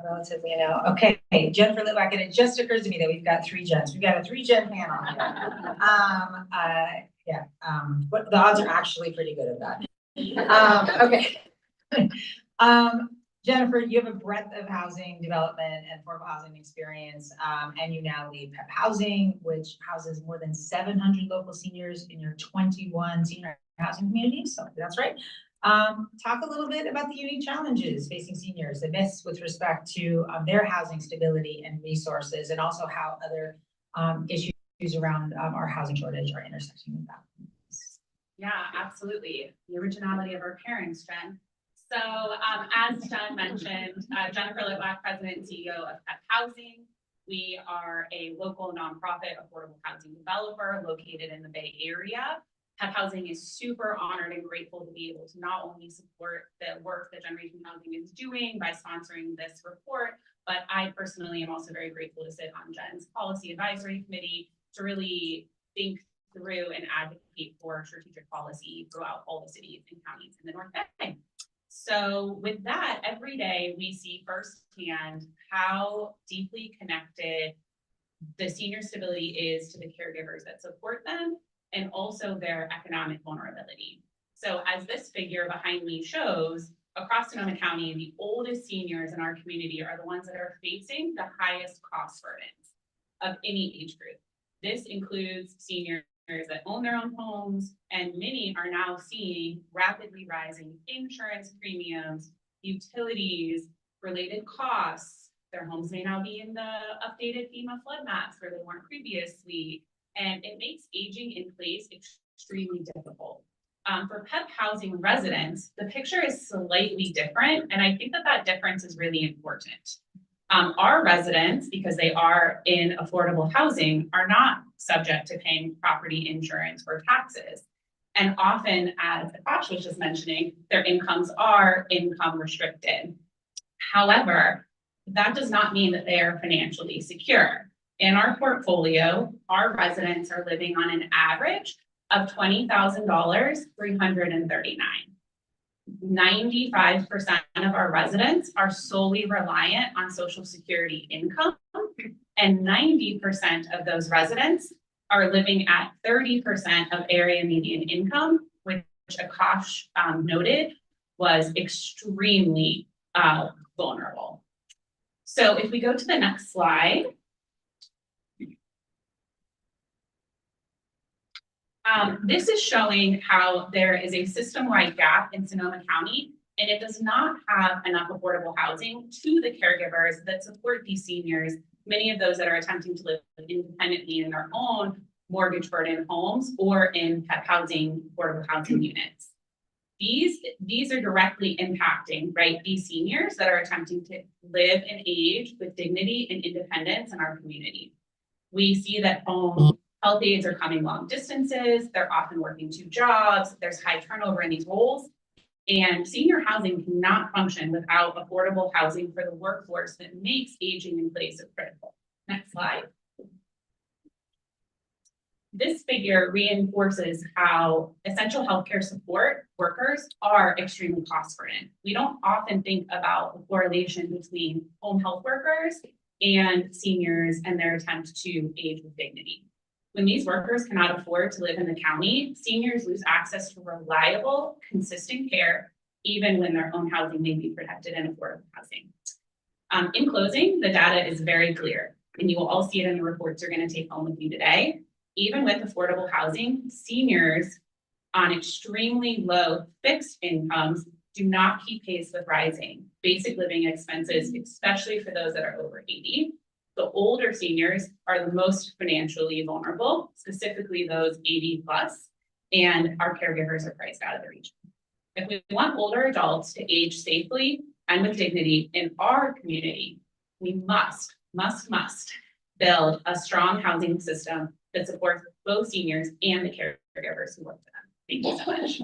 relatively, Okay, Jennifer Litwack, and it just occurs to me that we've got 3 gens. We've got a 3-gen panel here. But the odds are actually pretty good of that. Okay. Jennifer, you have a breadth of housing development and affordable housing experience, and you now lead PEP Housing, which houses more than 700 local seniors in your 21 senior housing communities. So that's right. Talk a little bit about the unique challenges facing seniors, the myths with respect to their housing stability and resources, and also how other issues around our housing shortage are intersecting with that. Yeah, absolutely. The originality of our parents, Jen. So as Jen mentioned, Jennifer Litwack, President and CEO of PEP Housing. We are a local nonprofit affordable housing developer located in the Bay Area. PEP Housing is super honored and grateful to be able to not only support the work that Generation Housing is doing by sponsoring this report, but I personally am also very grateful to sit on Jen's policy advisory committee to really think through and advocate for strategic policy throughout all the cities and counties in the North Bay. So with that, every day we see firsthand how deeply connected the senior stability is to the caregivers that support them and also their economic vulnerability. So as this figure behind me shows, across Sonoma County, the oldest seniors in our community are the ones that are facing the highest cost burdens of any age group. This includes seniors that own their own homes, and many are now seeing rapidly rising insurance premiums, utilities, related costs. Their homes may now be in the updated FEMA flood maps where they weren't previously, and it makes aging in place extremely difficult. For PEP Housing residents, the picture is slightly different, and I think that that difference is really important. Our residents, because they are in affordable housing, are not subject to paying property insurance or taxes. And often, as Akash was just mentioning, their incomes are income restricted. However, that does not mean that they are financially secure. In our portfolio, our residents are living on an average of $20,000, 339. 95% of our residents are solely reliant on Social Security income, and 90% of those residents are living at 30% of area median income, which Akash noted was extremely vulnerable. So if we go to the next slide, this is showing how there is a system-wide gap in Sonoma County, and it does not have enough affordable housing to the caregivers that support these seniors, many of those that are attempting to live independently in their own mortgage burden homes or in PEP housing, affordable housing units. These are directly impacting, right, these seniors that are attempting to live and age with dignity and independence in our community. We see that home health aides are coming long distances, they're often working 2 jobs, there's high turnover in these roles, and senior housing cannot function without affordable housing for the workforce that makes aging in place so critical. Next slide. This figure reinforces how essential healthcare support workers are extremely cost burdened. We don't often think about the correlation between home health workers and seniors and their attempt to age with dignity. When these workers cannot afford to live in the county, seniors lose access to reliable, consistent care, even when their own housing may be protected in affordable housing. In closing, the data is very clear, and you will all see it in the reports you're going to take home with you today. Even with affordable housing, seniors on extremely low fixed incomes do not keep pace with rising basic living expenses, especially for those that are over 80. The older seniors are the most financially vulnerable, specifically those 80 plus, and our caregivers are priced out of the region. If we want older adults to age safely and with dignity in our community, we must build a strong housing system that supports both seniors and the caregivers who work with them. Thank you so much.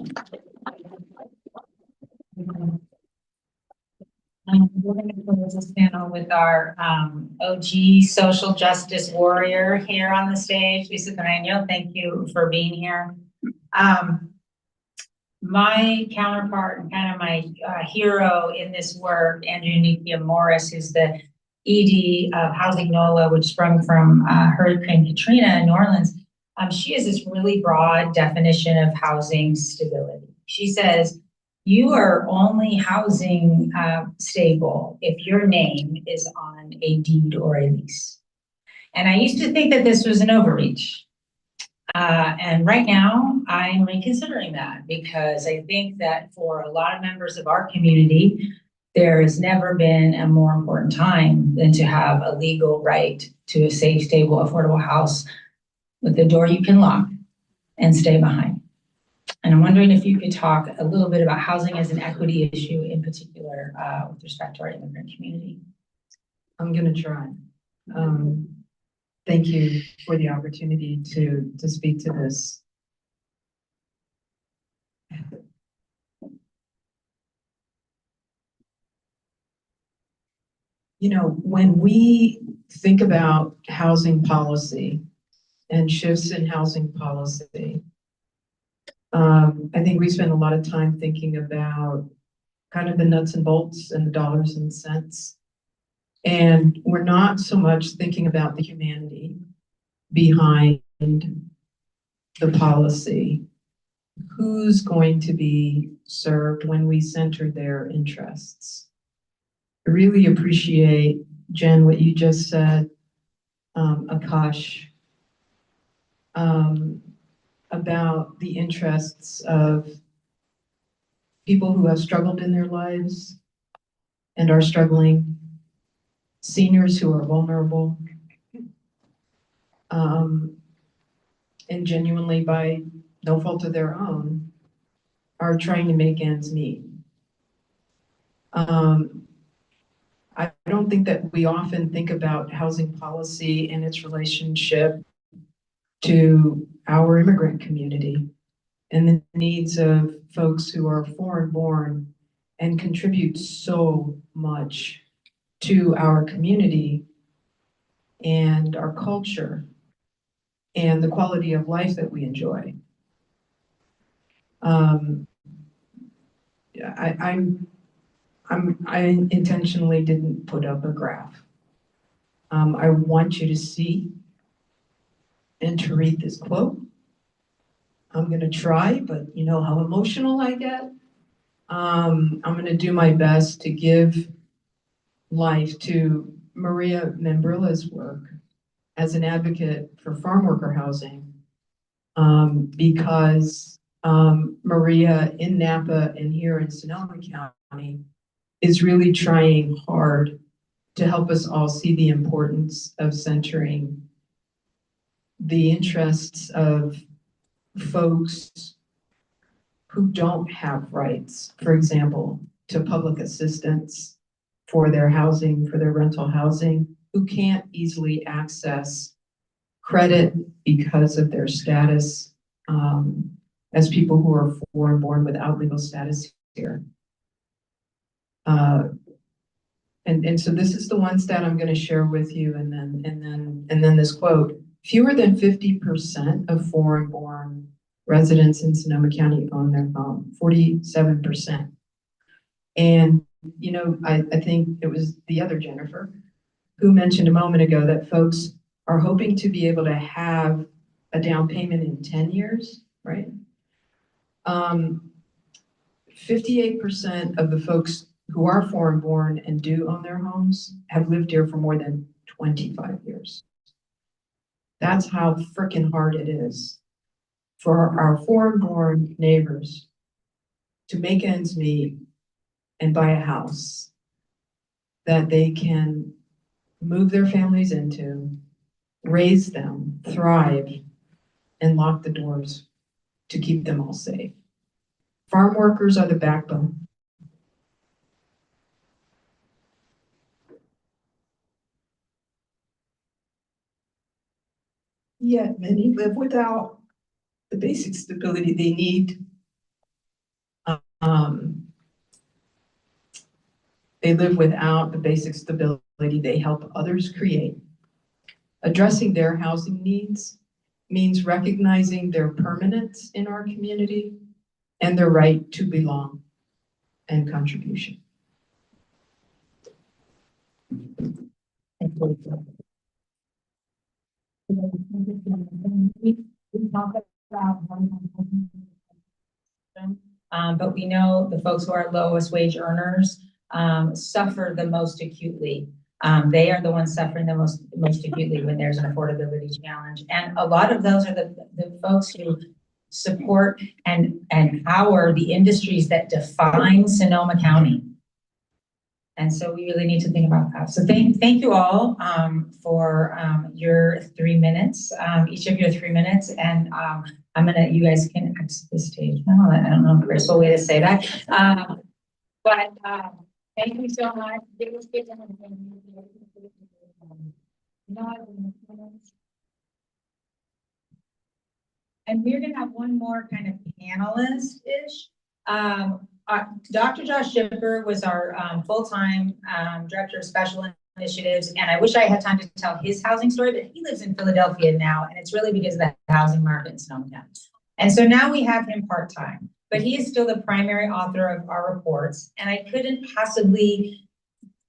We're going to close this panel with our OG social justice warrior here on the stage, Lisa Carreño. Thank you for being here. My counterpart and kind of my hero in this work, Andrea Morris, who's the ED of Housing NOLA, which sprung from Hurricane Katrina in New Orleans. She has this really broad definition of housing stability. She says, you are only housing stable if your name is on a deed or a lease. And I used to think that this was an overreach. And right now I'm reconsidering that, because I think that for a lot of members of our community, there has never been a more important time than to have a legal right to a safe, stable, affordable house with a door you can lock and stay behind. And I'm wondering if you could talk a little bit about housing as an equity issue in particular with respect to our immigrant community. I'm going to try. Thank you for the opportunity to speak to this. You know, when we think about housing policy and shifts in housing policy, I think we spend a lot of time thinking about kind of the nuts and bolts and the dollars and cents. And we're not so much thinking about the humanity behind the policy. Who's going to be served when we center their interests? I really appreciate, Jen, what you just said, Akash, about the interests of people who have struggled in their lives and are struggling, seniors who are vulnerable, and genuinely by no fault of their own, are trying to make ends meet. I don't think that we often think about housing policy and its relationship to our immigrant community and the needs of folks who are foreign born and contribute so much to our community and our culture and the quality of life that we enjoy. I intentionally didn't put up a graph. I want you to see and to read this quote. I'm going to try, but you know how emotional I get. I'm going to do my best to give life to Maria Membrilla's work as an advocate for farm worker housing, because Maria in Napa and here in Sonoma County is really trying hard to help us all see the importance of centering the interests of folks who don't have rights, for example, to public assistance for their housing, for their rental housing, who can't easily access credit because of their status as people who are foreign born without legal status here. And so this is the one stat I'm going to share with you, and then this quote: fewer than 50% of foreign born residents in Sonoma County own their home, 47%. And you know, I think it was the other Jennifer who mentioned a moment ago that folks are hoping to be able to have a down payment in 10 years, right? 58% of the folks who are foreign born and do own their homes have lived here for more than 25 years. That's how frickin' hard it is for our foreign born neighbors to make ends meet and buy a house that they can move their families into, raise them, thrive, and lock the doors to keep them all safe. Farm workers are the backbone. Yet many live without the basic stability they need. They live without the basic stability they help others create. Addressing their housing needs means recognizing their permanence in our community and their right to belong and contribution. But we know the folks who are lowest wage earners suffer the most acutely. They are the ones suffering the most acutely when there's an affordability challenge. And a lot of those are the folks who support and power the industries that define Sonoma County. And so we really need to think about that. So thank you all for your 3 minutes, each of your 3 minutes. And you guys can exit the stage now. I don't know if there's a way to say that. But thank you so much. And we're gonna have one more kind of panelist-ish. Dr. Josh Shipper was our full-time director of special initiatives, and I wish I had time to tell his housing story, but he lives in Philadelphia now, and it's really because of the housing market in Sonoma County. And so now we have him part-time, but he is still the primary author of our reports, and I couldn't possibly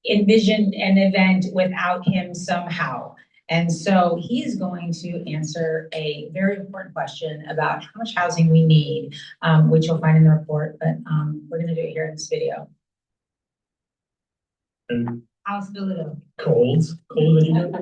envision an event without him somehow. And so he is going to answer a very important question about how much housing we need, which you'll find in the report, but we're gonna do it here in this video. And How's Philadelphia? cold when you know.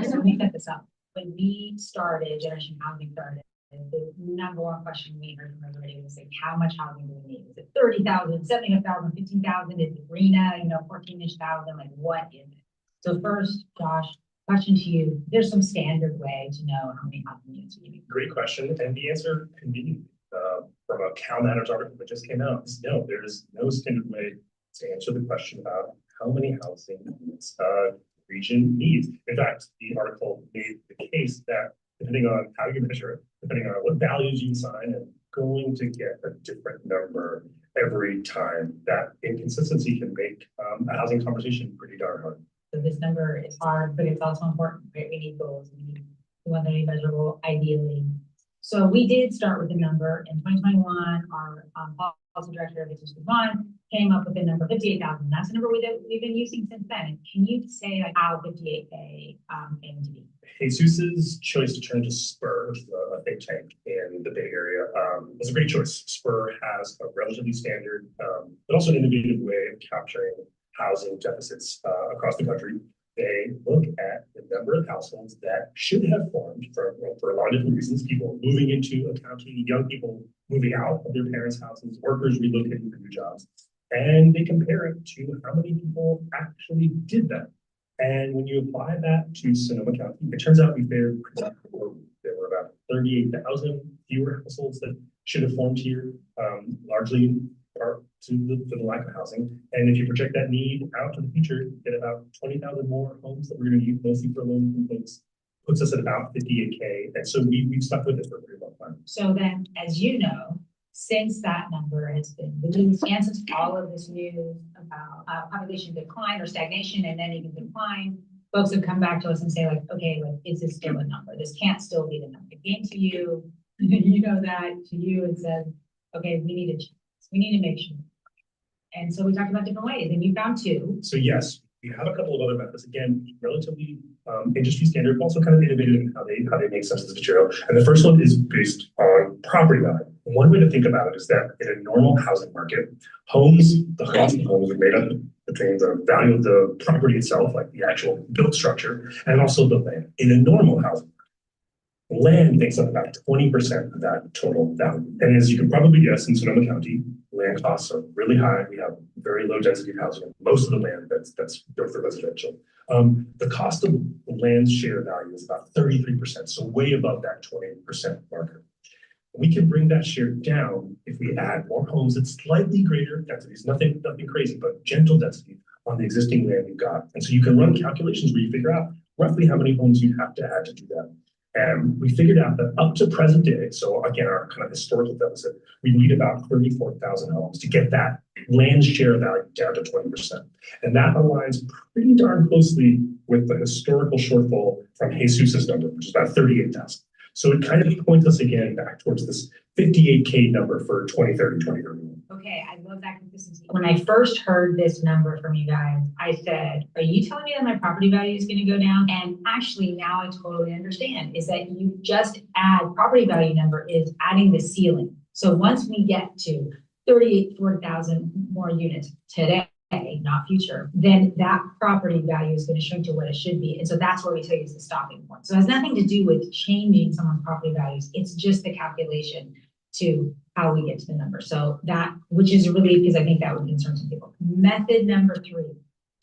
So let me set this up. When we started, Generation Housing started, the number one question we heard from everybody was like, how much housing do we need? Is it 30,000, 75,000, 15,000? Is it RENA, 14-ish thousand? Like, what is it? So first, Josh, question to you. There's some standard way to know how many housing units we need. Great question, and the answer can be from a Cal Matters article that just came out. Is no, there is no standard way to answer the question about how many housing units region needs. In fact, the article made the case that depending on how you measure it, depending on what values you assign, and going to get a different number every time. That inconsistency can make a housing conversation pretty darn hard. So this number is hard, but it's also important, right? We need goals. We want them to be measurable, ideally. So we did start with a number in 2021. Our policy director of Jesus Ron came up with the number 58,000. That's the number we've been using since then. And can you say like how 58K came to be? Jesus's choice to turn to Spur, which is a think tank in the Bay Area, was a great choice. Spur has a relatively standard, but also an innovative way of capturing housing deficits across the country. They look at the number of households that should have formed for a lot of different reasons. People moving into a county, young people moving out of their parents' houses, workers relocating for new jobs. And they compare it to how many people actually did that. And when you apply that to Sonoma County, it turns out we fared pretty poorly. There were about 38,000 fewer households that should have formed here, largely in part to the lack of housing. And if you project that need out to the future, you get about 20,000 more homes that we're going to need, mostly for low-income folks, puts us at about 58K. And so we've stuck with it for a pretty long time. So then, as you know, since that number has been released, and since all of this news about population decline or stagnation and then even decline, folks have come back to us and say like, okay, like, is this still a number? This can't still be the number. It came to you, you know that, to you it said, okay, we need a chance. We need to make sure. And so we talked about different ways, and you found two. So yes, We have a couple of other methods, again, relatively industry standard, but also kind of innovative in how they make sense of this material. And the first one is based on property value. One way to think about it is that in a normal housing market, the cost of homes are made up between the value of the property itself, like the actual built structure, and also the land. In a normal housing, land makes up about 20% of that total value. And as you can probably guess, in Sonoma County, land costs are really high. We have very low density of housing. Most of the land that's built for residential. The cost of the land's share value is about 33%, so way above that 20% marker. We can bring that share down if we add more homes at slightly greater densities, nothing crazy, but gentle density on the existing land you've got. And so you can run calculations where you figure out roughly how many homes you have to add to do that. And we figured out that up to present day, so again, our kind of historical deficit, we need about 34,000 homes to get that land share value down to 20%. And that aligns pretty darn closely with the historical shortfall from Jesus's number, which is about 38,000. So it kind of points us again back towards this 58K number for 2030, 2031. Okay, I love that consistency. When I first heard this number from you guys, I said, are you telling me that my property value is going to go down? And actually now I totally understand is that you just add property value number is adding the ceiling. So once we get to 40,000 more units today, not future, then that property value is going to shrink to what it should be. And so that's where we tell you is the stopping point. So it has nothing to do with changing someone's property values. It's just the calculation to how we get to the number. So that, which is a relief because I think that would concern some people. Method number 3,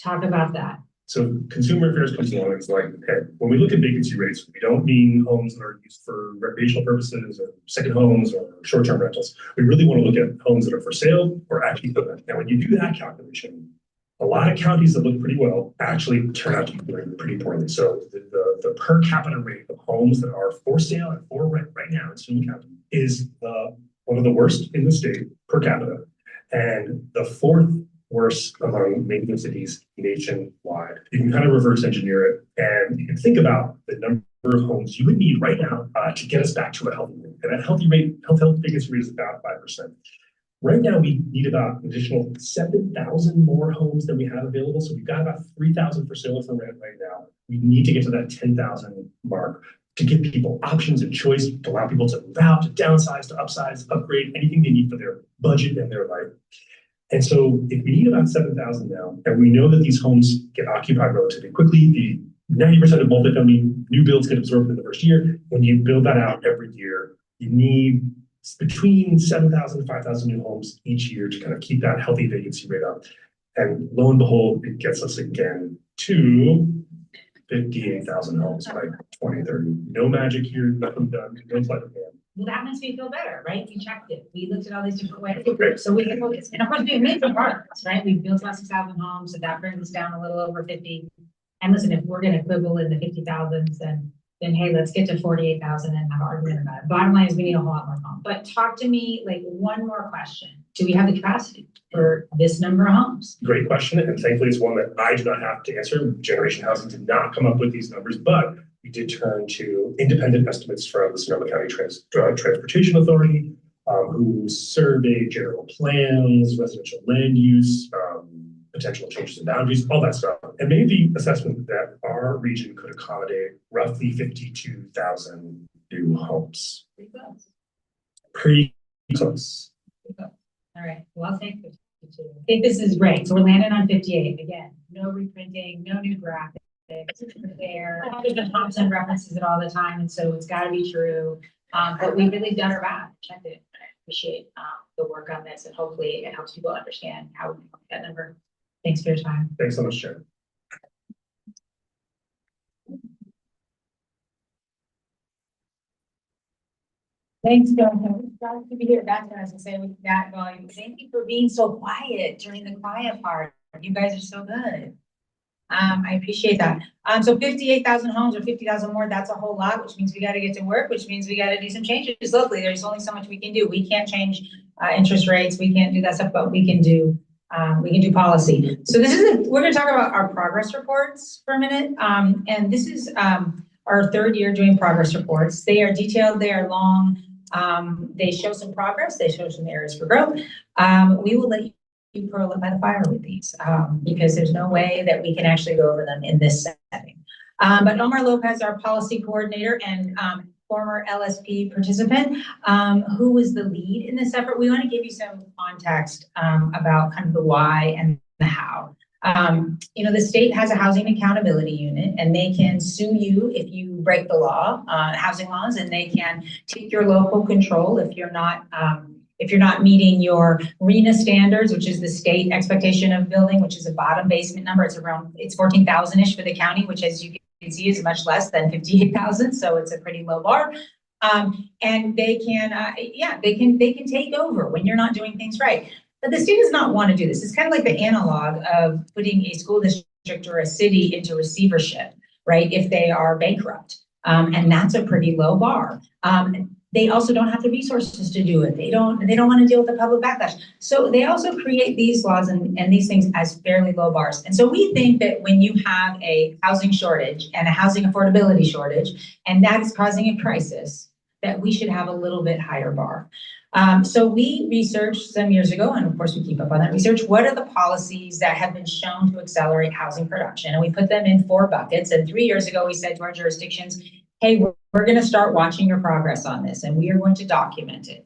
talk about that. So consumer affairs comes along and it's like, okay, when we look at vacancy rates, we don't mean homes that are used for recreational purposes or second homes or short-term rentals. We really want to look at homes that are for sale or actually for rent. Now, when you do that calculation, a lot of counties that look pretty well actually turn out to be doing pretty poorly. So the per capita rate of homes that are for sale and for rent right now in Sonoma County is one of the worst in the state per capita, and the 4th worst among major cities nationwide. You can kind of reverse engineer it, and you can think about the number of homes you would need right now to get us back to a healthy rate. And that healthy vacancy rate is about 5%. Right now, we need about an additional 7,000 more homes than we have available. So we've got about 3,000 for sale or for rent right now. We need to get to that 10,000 mark to give people options and choice, to allow people to move out, to downsize, to upsize, upgrade, anything they need for their budget and their life. And so if we need about 7,000 now, and we know that these homes get occupied relatively quickly, the 90% of multifamily new builds get absorbed in the first year. When you build that out every year, you need between 7,000 and 5,000 new homes each year to kind of keep that healthy vacancy rate up. And lo and behold, it gets us again to 58,000 homes by 2030. No magic here, nothing done, no sleight of hand. Well, that makes me feel better, right? We checked it. We looked at all these different ways. Okay. So we can focus. And of course, we've made some progress, right? We've built about 6,000 homes, so that brings us down a little over 50. And listen, if we're going to quibble in the 50,000s, then hey, let's get to 48,000 and have an argument about it. Bottom line is we need a whole lot more homes. But talk to me, like, one more question. Do we have the capacity for this number of homes? Great question, and thankfully it's one that I do not have to answer. Generation Housing did not come up with these numbers, but we did turn to independent estimates from the Sonoma County Transportation Authority, who survey general plans, residential land use, potential changes in boundaries, all that stuff, and made the assessment that our region could accommodate roughly 52,000 new homes. Pretty close. Pretty close. All right, well, I'll take 52. I think this is great. So we're landing on 58. Again, no reprinting, no new graphics. There, Thompson references it all the time, and so it's got to be true. But we've really done our best. Checked it. I appreciate the work on this, and hopefully it helps people understand how we can make that number. Thanks for your time. Thanks so much, Sharon. Thanks, John. Glad to be here. That's what I was gonna say with that volume. Thank you for being so quiet during the quiet part. You guys are so good. I appreciate that. So 58,000 homes or 50,000 more, that's a whole lot, which means we got to get to work, which means we got to do some changes locally. There's only so much we can do. We can't change interest rates. We can't do that stuff, but we can do policy. So we're going to talk about our progress reports for a minute. And this is our 3rd year doing progress reports. They are detailed, they are long. They show some progress, they show some areas for growth. We will let curl up by the fire with these, because there's no way that we can actually go over them in this setting. But Omar Lopez, our policy coordinator and former LSP participant, who was the lead in this effort, we want to give you some context about kind of the why and the how. You know, the state has a housing accountability unit, and they can sue you if you break the law, housing laws, and they can take your local control if you're not meeting your RENA standards, which is the state expectation of building, which is a bottom basement number. It's 14,000-ish for the county, which, as you can see, is much less than 58,000. So it's a pretty low bar. And they can take over when you're not doing things right. But the state does not want to do this. It's kind of like the analog of putting a school district or a city into receivership, right? If they are bankrupt. And that's a pretty low bar. They also don't have the resources to do it. They don't want to deal with the public backlash. So they also create these laws and these things as fairly low bars. And so we think that when you have a housing shortage and a housing affordability shortage, and that is causing a crisis, that we should have a little bit higher bar. So we researched some years ago, and of course we keep up on that research, what are the policies that have been shown to accelerate housing production? And we put them in 4 buckets. And 3 years ago, we said to our jurisdictions, hey, we're going to start watching your progress on this, and we are going to document it.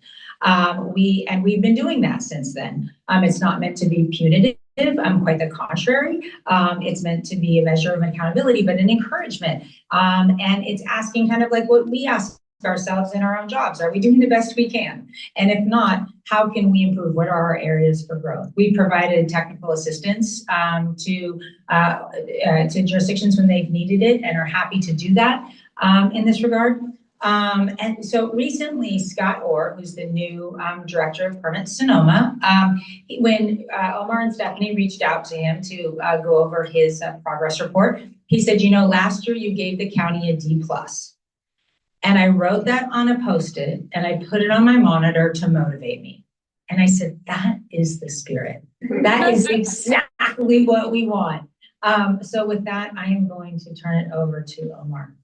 We've been doing that since then. It's not meant to be punitive. Quite the contrary. It's meant to be a measure of accountability, but an encouragement. And it's asking kind of like what we ask ourselves in our own jobs. Are we doing the best we can? And if not, how can we improve? What are our areas for growth? We've provided technical assistance to jurisdictions when they've needed it and are happy to do that in this regard. And so recently, Scott Orr, who's the new director of permits Sonoma, when Omar and Stephanie reached out to him to go over his progress report, he said, you know, last year you gave the county a D+. And I wrote that on a Post-it and I put it on my monitor to motivate me. And I said, that is the spirit. That is exactly what we want. So with that, I am going to turn it over to Omar.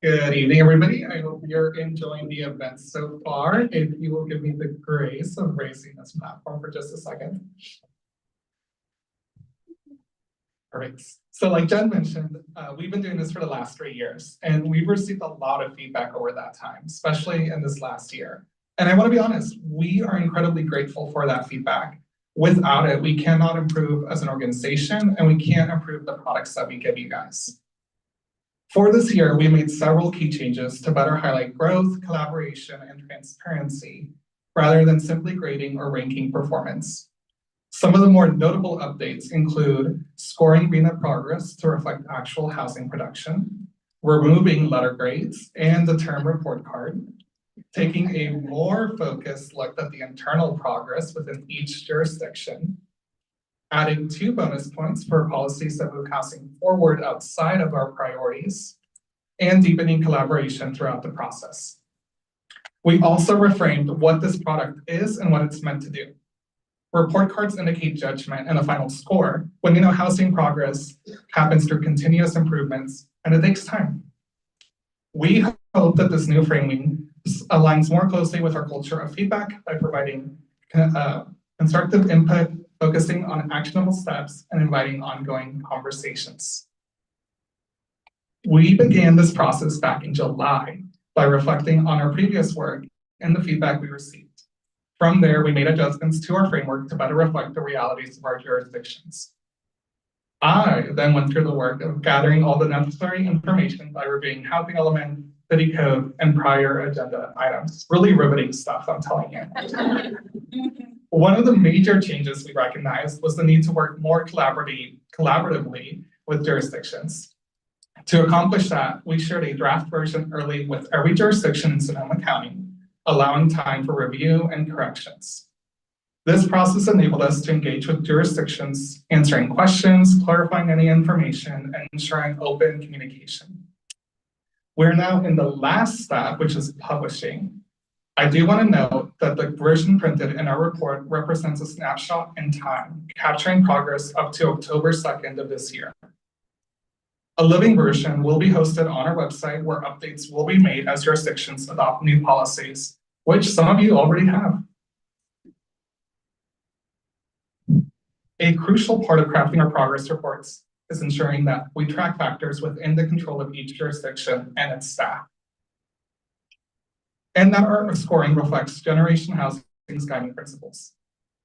Good evening, everybody. I hope you're enjoying the event so far. If you will give me the grace of raising this platform for just a second. Perfect. So like Jen mentioned, we've been doing this for the last 3 years, and we've received a lot of feedback over that time, especially in this last year. And I want to be honest, we are incredibly grateful for that feedback. Without it, we cannot improve as an organization, and we can't improve the products that we give you guys. For this year, we made several key changes to better highlight growth, collaboration, and transparency, rather than simply grading or ranking performance. Some of the more notable updates include scoring RENA progress to reflect actual housing production, removing letter grades and the term report card, taking a more focused look at the internal progress within each jurisdiction, adding 2 bonus points for policies that move housing forward outside of our priorities, and deepening collaboration throughout the process. We also reframed what this product is and what it's meant to do. Report cards indicate judgment and a final score when you know housing progress happens through continuous improvements, and it takes time. We hope that this new framing aligns more closely with our culture of feedback by providing constructive input, focusing on actionable steps, and inviting ongoing conversations. We began this process back in July by reflecting on our previous work and the feedback we received. From there, we made adjustments to our framework to better reflect the realities of our jurisdictions. I then went through the work of gathering all the necessary information by reviewing housing element, city code, and prior agenda items. Really riveting stuff, I'm telling you. One of the major changes we recognized was the need to work more collaboratively with jurisdictions. To accomplish that, we shared a draft version early with every jurisdiction in Sonoma County, allowing time for review and corrections. This process enabled us to engage with jurisdictions, answering questions, clarifying any information, and ensuring open communication. We're now in the last step, which is publishing. I do want to note that the version printed in our report represents a snapshot in time, capturing progress up to October 2nd of this year. A living version will be hosted on our website where updates will be made as jurisdictions adopt new policies, which some of you already have. A crucial part of crafting our progress reports is ensuring that we track factors within the control of each jurisdiction and its staff. And that our scoring reflects Generation Housing's guiding principles.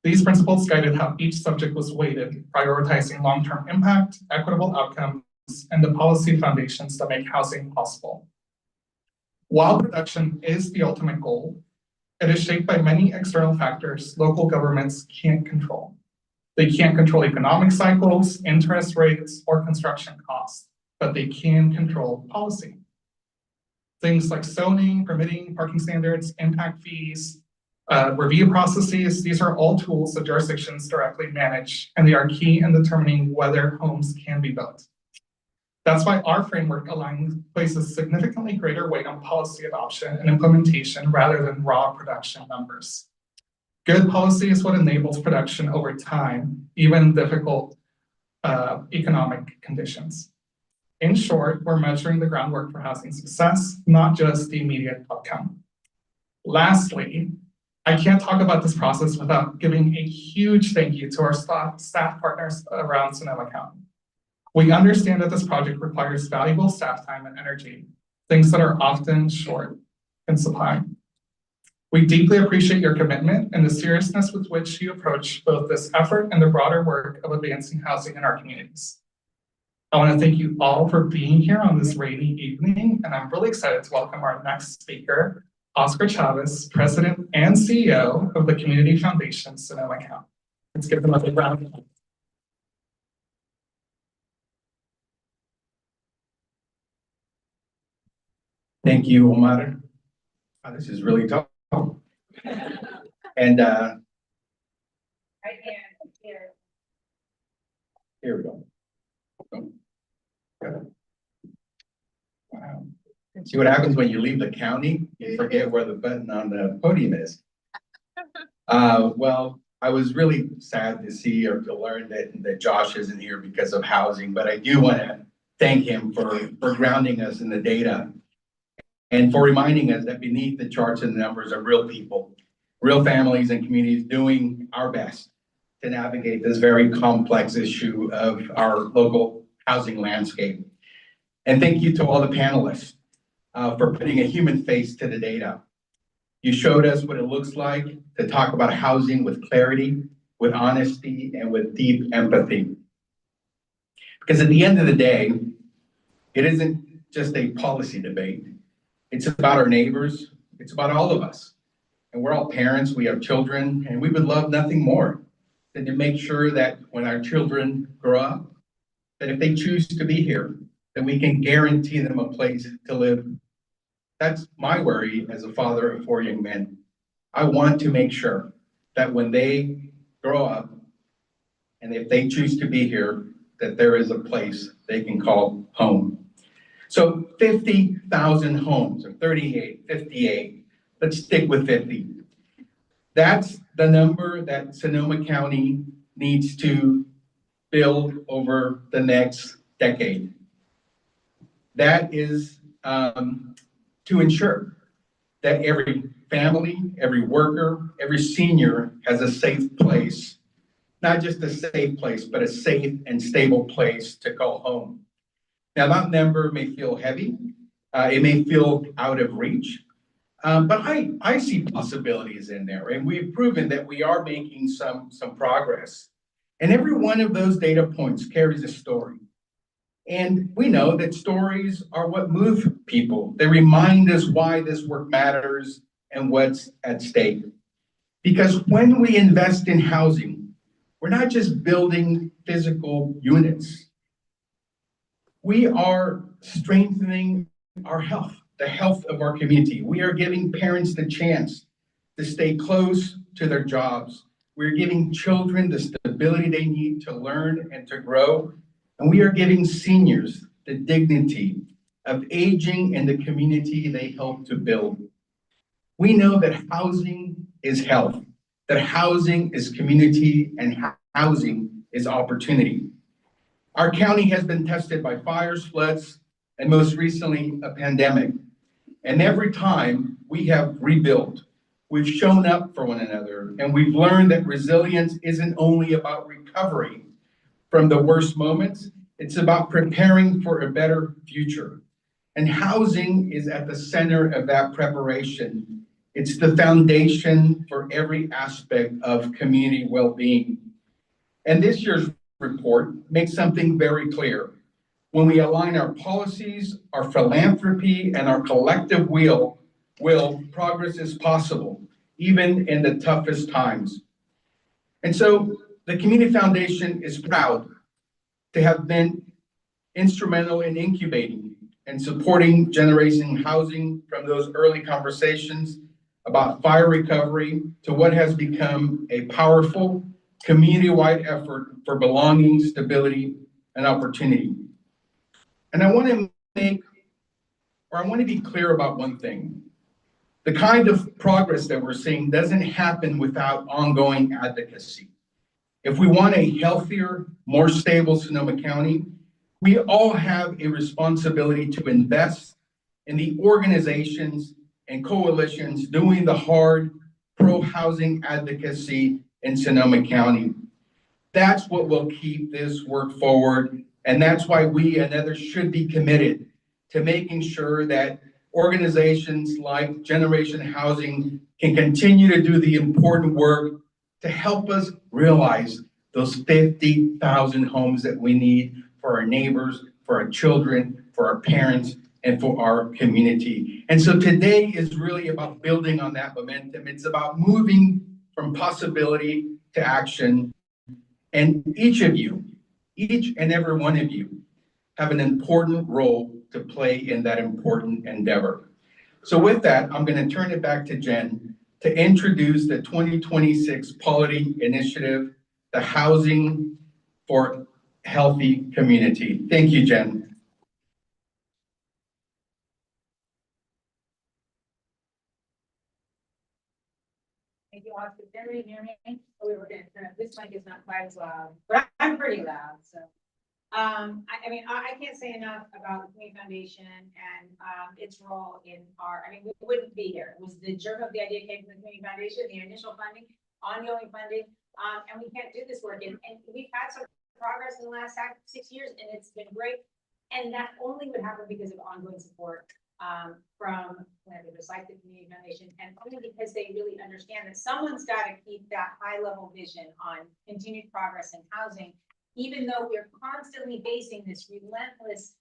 These principles guided how each subject was weighted, prioritizing long-term impact, equitable outcomes, and the policy foundations that make housing possible. While production is the ultimate goal, it is shaped by many external factors local governments can't control. They can't control economic cycles, interest rates, or construction costs, but they can control policy. Things like zoning, permitting, parking standards, impact fees, review processes, these are all tools that jurisdictions directly manage, and they are key in determining whether homes can be built. That's why our framework places significantly greater weight on policy adoption and implementation rather than raw production numbers. Good policy is what enables production over time, even in difficult economic conditions. In short, we're measuring the groundwork for housing success, not just the immediate outcome. Lastly, I can't talk about this process without giving a huge thank you to our staff partners around Sonoma County. We understand that this project requires valuable staff time and energy, things that are often short in supply. We deeply appreciate your commitment and the seriousness with which you approach both this effort and the broader work of advancing housing in our communities. I want to thank you all for being here on this rainy evening, and I'm really excited to welcome our next speaker, Oscar Chavez, President and CEO of the Community Foundation, Sonoma County. Let's give them a big round of applause. Thank you, Omar. Oh, this is really tough. And Right here. here we go. Wow. See what happens when you leave the county? You forget where the button on the podium is. Well, I was really sad to see or to learn that Josh isn't here because of housing, but I do want to thank him for grounding us in the data and for reminding us that beneath the charts and the numbers are real people, real families and communities doing our best to navigate this very complex issue of our local housing landscape. And thank you to all the panelists for putting a human face to the data. You showed us what it looks like to talk about housing with clarity, with honesty, and with deep empathy. Because at the end of the day, it isn't just a policy debate. It's about our neighbors. It's about all of us. And we're all parents, we have children, and we would love nothing more than to make sure that when our children grow up, that if they choose to be here, that we can guarantee them a place to live. That's my worry as a father of 4 young men. I want to make sure that when they grow up, and if they choose to be here, that there is a place they can call home. So 50,000 homes, or 38, 58, let's stick with 50. That's the number that Sonoma County needs to build over the next decade. That is to ensure that every family, every worker, every senior has a safe place, not just a safe place, but a safe and stable place to call home. Now, that number may feel heavy, it may feel out of reach, but I see possibilities in there, and we've proven that we are making some progress. And every one of those data points carries a story. And we know that stories are what move people. They remind us why this work matters and what's at stake. Because when we invest in housing, we're not just building physical units. We are strengthening our health, the health of our community. We are giving parents the chance to stay close to their jobs. We're giving children the stability they need to learn and to grow. And we are giving seniors the dignity of aging in the community they help to build. We know that housing is health, that housing is community, and housing is opportunity. Our county has been tested by fires, floods, and most recently, a pandemic. And every time we have rebuilt, we've shown up for one another, and we've learned that resilience isn't only about recovery from the worst moments, it's about preparing for a better future. And housing is at the center of that preparation. It's the foundation for every aspect of community well-being. And this year's report makes something very clear. When we align our policies, our philanthropy, and our collective will, progress is possible, even in the toughest times. And so the Community Foundation is proud to have been instrumental in incubating and supporting Generation Housing from those early conversations about fire recovery to what has become a powerful community-wide effort for belonging, stability, and opportunity. And I want to be clear about one thing. The kind of progress that we're seeing doesn't happen without ongoing advocacy. If we want a healthier, more stable Sonoma County, we all have a responsibility to invest in the organizations and coalitions doing the hard pro-housing advocacy in Sonoma County. That's what will keep this work forward, and that's why we and others should be committed to making sure that organizations like Generation Housing can continue to do the important work to help us realize those 50,000 homes that we need for our neighbors, for our children, for our parents, and for our community. And so today is really about building on that momentum. It's about moving from possibility to action. And each and every one of you have an important role to play in that important endeavor. So with that, I'm going to turn it back to Jen to introduce the 2026 Polity Initiative, the Housing for Healthy Community. Thank you, Jen. Thank you, Austin. Can everybody hear me? Oh, we were gonna turn up. This mic is not quite as loud, but I'm pretty loud, so. I mean, I can't say enough about the Community Foundation and, its role in we wouldn't be here. It was the germ of the idea came from the Community Foundation, the initial funding, ongoing funding, and we can't do this work. And we've had some progress in the last 6 years, and it's been great. And that only would happen because of ongoing support from collaborators like the Community Foundation, and only because they really understand that someone's got to keep that high level vision on continued progress in housing, even though we're constantly facing this relentless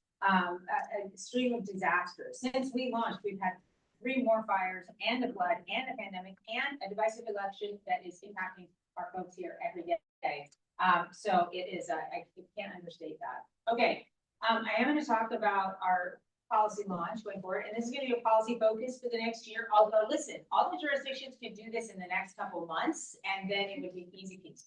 stream of disasters. Since we launched, we've had 3 more fires and a flood and a pandemic and a divisive election that is impacting our folks here every day. So it is, I can't understate that. Okay, I am going to talk about our policy launch going forward, and this is going to be a policy focus for the next year. Although, listen, all the jurisdictions could do this in the next couple months, and then it would be easy peasy.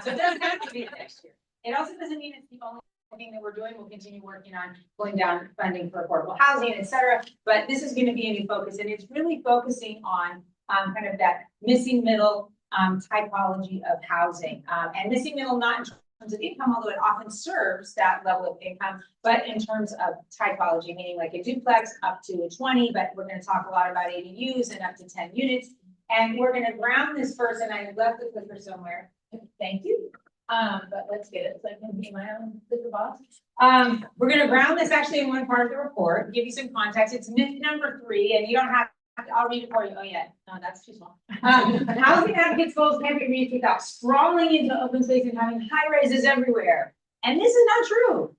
So it doesn't have to be the next year. It also doesn't mean it's the only thing that we're doing. We'll continue working on pulling down funding for affordable housing, et cetera. But this is going to be a new focus, and it's really focusing on kind of that missing middle typology of housing, and missing middle not in terms of income, although it often serves that level of income, but in terms of typology, meaning like a duplex up to a 20, but we're going to talk a lot about ADUs and up to 10 units. And we're going to ground this first, and I left the clicker somewhere. Thank you. But let's get it so I can be my own clicker box. We're going to ground this actually in one part of the report, give you some context. It's myth number 3, and you don't have I'll read it for you. Oh yeah, no, that's too small. Housing advocates goals can't be reached without sprawling into open space and having high rises everywhere. And this is not true.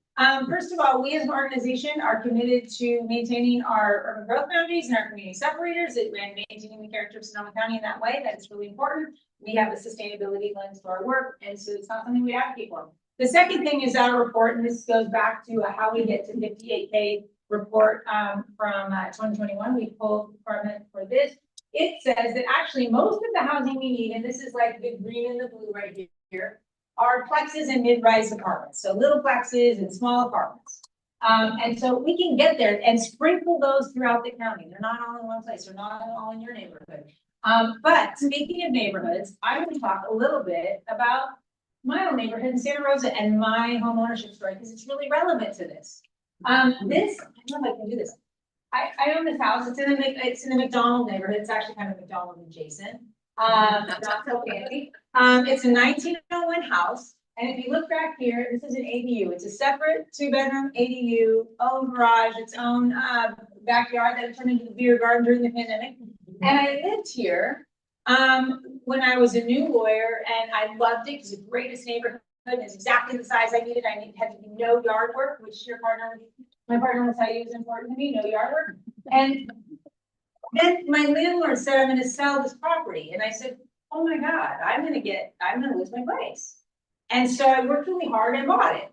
First of all, we as an organization are committed to maintaining our urban growth boundaries and our community separators and maintaining the character of Sonoma County in that way. That is really important. We have a sustainability lens to our work, and so it's not something we advocate for. The second thing is our report, and this goes back to how we get to 58K report from 2021. We pulled Department for this. It says that actually most of the housing we need, and this is like the green and the blue right here, are plexes and mid-rise apartments. So little plexes and small apartments. And so we can get there and sprinkle those throughout the county. They're not all in one place. They're not all in your neighborhood. But speaking of neighborhoods, I'm going to talk a little bit about my own neighborhood in Santa Rosa and my home ownership story, because it's really relevant to this. This, I don't know if I can do this. I own this house, it's in the McDonald neighborhood, it's actually kind of McDonald adjacent. Not so fancy. It's a 1901 house, and if you look back here, this is an ADU. It's a separate 2-bedroom ADU, own garage, its own backyard that turned into the beer garden during the pandemic. And I lived here when I was a new lawyer, and I loved it because it's the greatest neighborhood. It's exactly the size I needed. Had to be no yard work, which my partner will tell you is important to me, no yard work. And then my landlord said, I'm gonna sell this property. And I said, oh my God, I'm gonna lose my place. And so I worked really hard and bought it.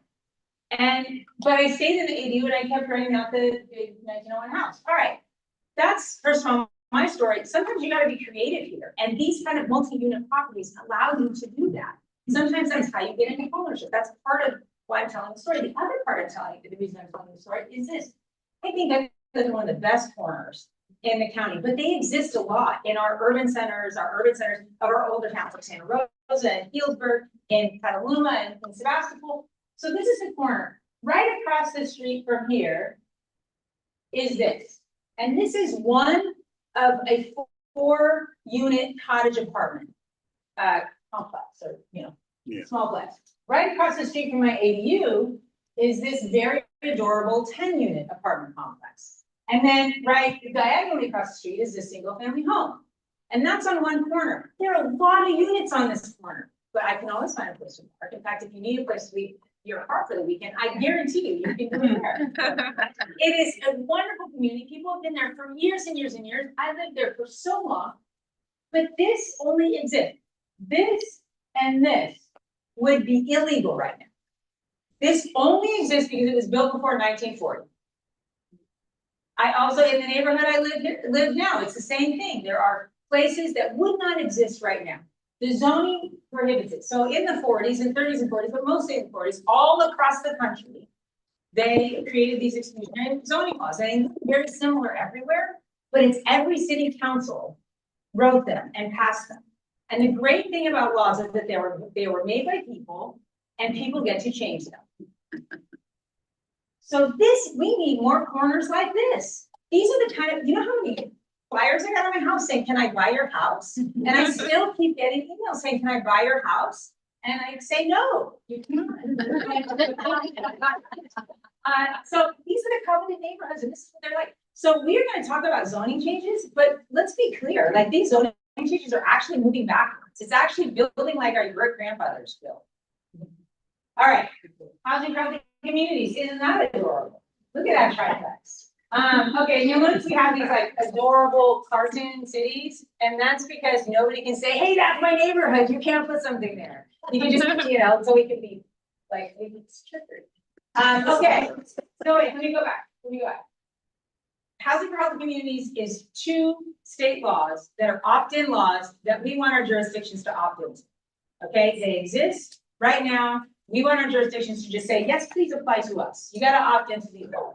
But I stayed in the ADU and I kept renting out the big 1901 house. All right, that's first of all my story. Sometimes you gotta be creative here. And these kind of multi-unit properties allow you to do that. Sometimes that's how you get into ownership. That's part of why I'm telling the story. The other part of the reason I'm telling the story is this. I think I live in one of the best corners in the county, but they exist a lot in our urban centers of our older towns like Santa Rosa and Healdsburg and Cataluma and Sebastopol. So this is the corner. Right across the street from here is this. And this is one of a 4-unit cottage apartment complex, or small place. Right across the street from my ADU is this very adorable 10-unit apartment complex. And then right diagonally across the street is this single family home. And that's on one corner. There are a lot of units on this corner, but I can always find a place to park. In fact, if you need a place to leave your car for the weekend, I guarantee you can do it there. It is a wonderful community. People have been there for years and years and years. I lived there for so long, but this only exists. This and this would be illegal right now. This only exists because it was built before 1940. I also, in the neighborhood I live now, it's the same thing. There are places that would not exist right now. The zoning prohibits it. So in the 40s and 30s and 40s, but mostly in the 40s, all across the country, they created these exclusionary zoning laws. And very similar everywhere, but it's every city council wrote them and passed them. And the great thing about laws is that they were made by people, and people get to change them. So we need more corners like this. These are the kind of, you know how many flyers I got on my house saying, can I buy your house? And I still keep getting emails saying, can I buy your house? And I say, no, you cannot. So these are the covenant neighborhoods, and this is what they're like. So we're gonna talk about zoning changes, but let's be clear, like these zoning changes are actually moving backwards. It's actually building like our great grandfathers built. All right, housing friendly communities, isn't that adorable? Look at that triplex. Okay, you'll notice we have these like adorable cartoon cities, and that's because nobody can say, hey, that's my neighborhood, you can't put something there. You can just, so we can be like, we can triggered. Okay, so wait, let me go back. Housing for healthy communities is 2 state laws that are opt-in laws that we want our jurisdictions to opt into. Okay, they exist right now. We want our jurisdictions to just say, yes, please apply to us. You got to opt into these laws.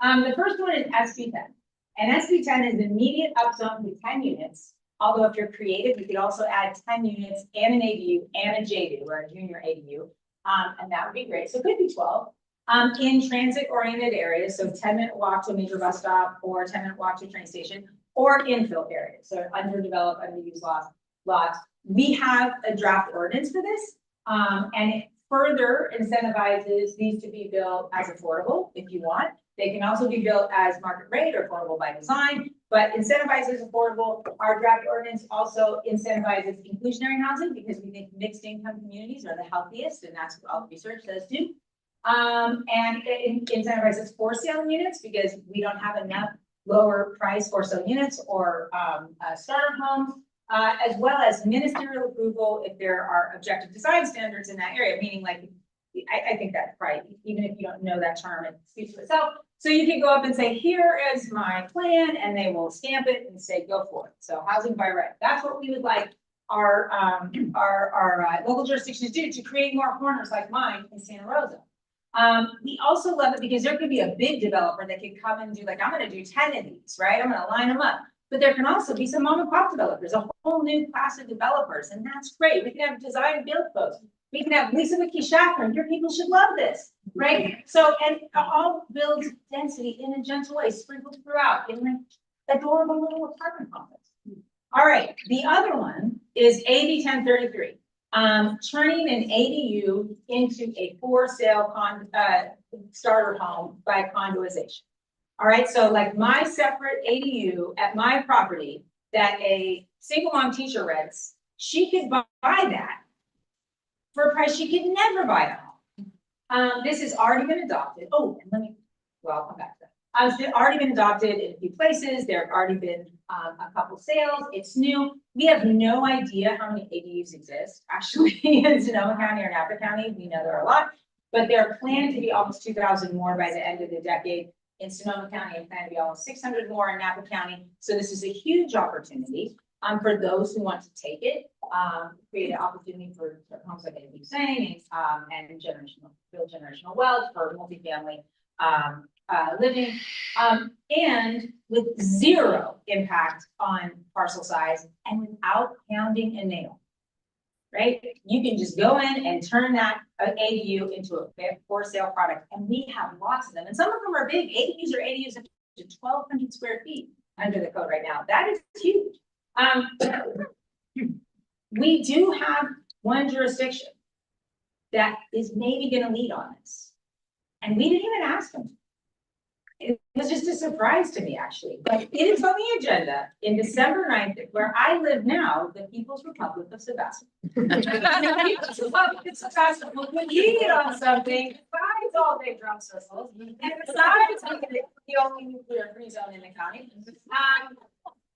The first one is SB 10. And SB 10 is immediate upzone to 10 units. Although if you're creative, you could also add 10 units and an ADU and a JDU or a junior ADU. And that would be great. So it could be 12. In transit-oriented areas, so 10-minute walk to a major bus stop or 10-minute walk to a train station, or infill areas, so underdeveloped, underused lots. We have a draft ordinance for this, and it further incentivizes these to be built as affordable if you want. They can also be built as market rate or affordable by design, but incentivizes affordable. Our draft ordinance also incentivizes inclusionary housing because we think mixed income communities are the healthiest, and that's what all the research says too. And it incentivizes for sale units because we don't have enough lower price for sale units or starter homes, as well as ministerial approval if there are objective design standards in that area, meaning like, I think that's right, even if you don't know that term, it speaks for itself. So you can go up and say, here is my plan, and they will stamp it and say, go for it. So housing by right, that's what we would like our local jurisdictions to do to create more corners like mine in Santa Rosa. We also love it because there could be a big developer that could come and do like, I'm gonna do 10 of these, right? I'm gonna line them up. But there can also be some mom and pop developers, a whole new class of developers, and that's great. We can have design build folks. We can have Lisa McKee-Shackman, your people should love this, right? So, and all builds density in a gentle way, sprinkled throughout, in like adorable little apartment complex. All right, the other one is AB 1033, turning an ADU into a for sale starter home by condoization. All right, so like my separate ADU at my property that a single mom teacher rents, she could buy that for a price she could never buy a home. This has already been adopted. Oh, and I'll come back to that. It's already been adopted in a few places. There have already been a couple sales. It's new. We have no idea how many ADUs exist actually in Sonoma County or Napa County. We know there are a lot, but there are planned to be almost 2,000 more by the end of the decade in Sonoma County, and planned to be almost 600 more in Napa County. So this is a huge opportunity for those who want to take it, create an opportunity for homes like I keep saying, and build generational wealth for multifamily living, and with zero impact on parcel size and without pounding a nail, right? You can just go in and turn that ADU into a for sale product, and we have lots of them, and some of them are big. ADUs are ADUs up to 1,200 square feet under the code right now. That is huge. We do have one jurisdiction that is maybe going to lead on this, and we didn't even ask them. It was just a surprise to me, actually, but it is on the agenda in December 9th, where I live now, the People's Republic of Sebastopol. The People's Republic of Sebastopol will lead on something besides all day drum circles, and besides being the only nuclear free zone in the county.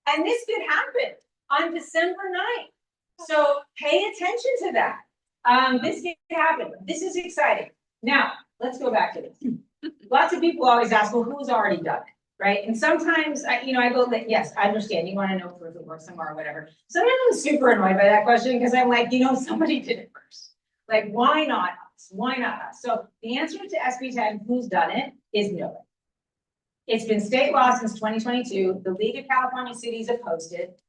And this could happen on December 9th. So pay attention to that. This could happen. This is exciting. Now, let's go back to this. Lots of people always ask, well, who's already done it, right? And sometimes, I go, yes, I understand. You want to know proof of work somewhere or whatever. Sometimes I'm super annoyed by that question because I'm like, somebody did it first. Like, why not us? Why not us? So the answer to SB 10, who's done it, is nobody. It's been state law since 2022. The League of California Cities opposed it.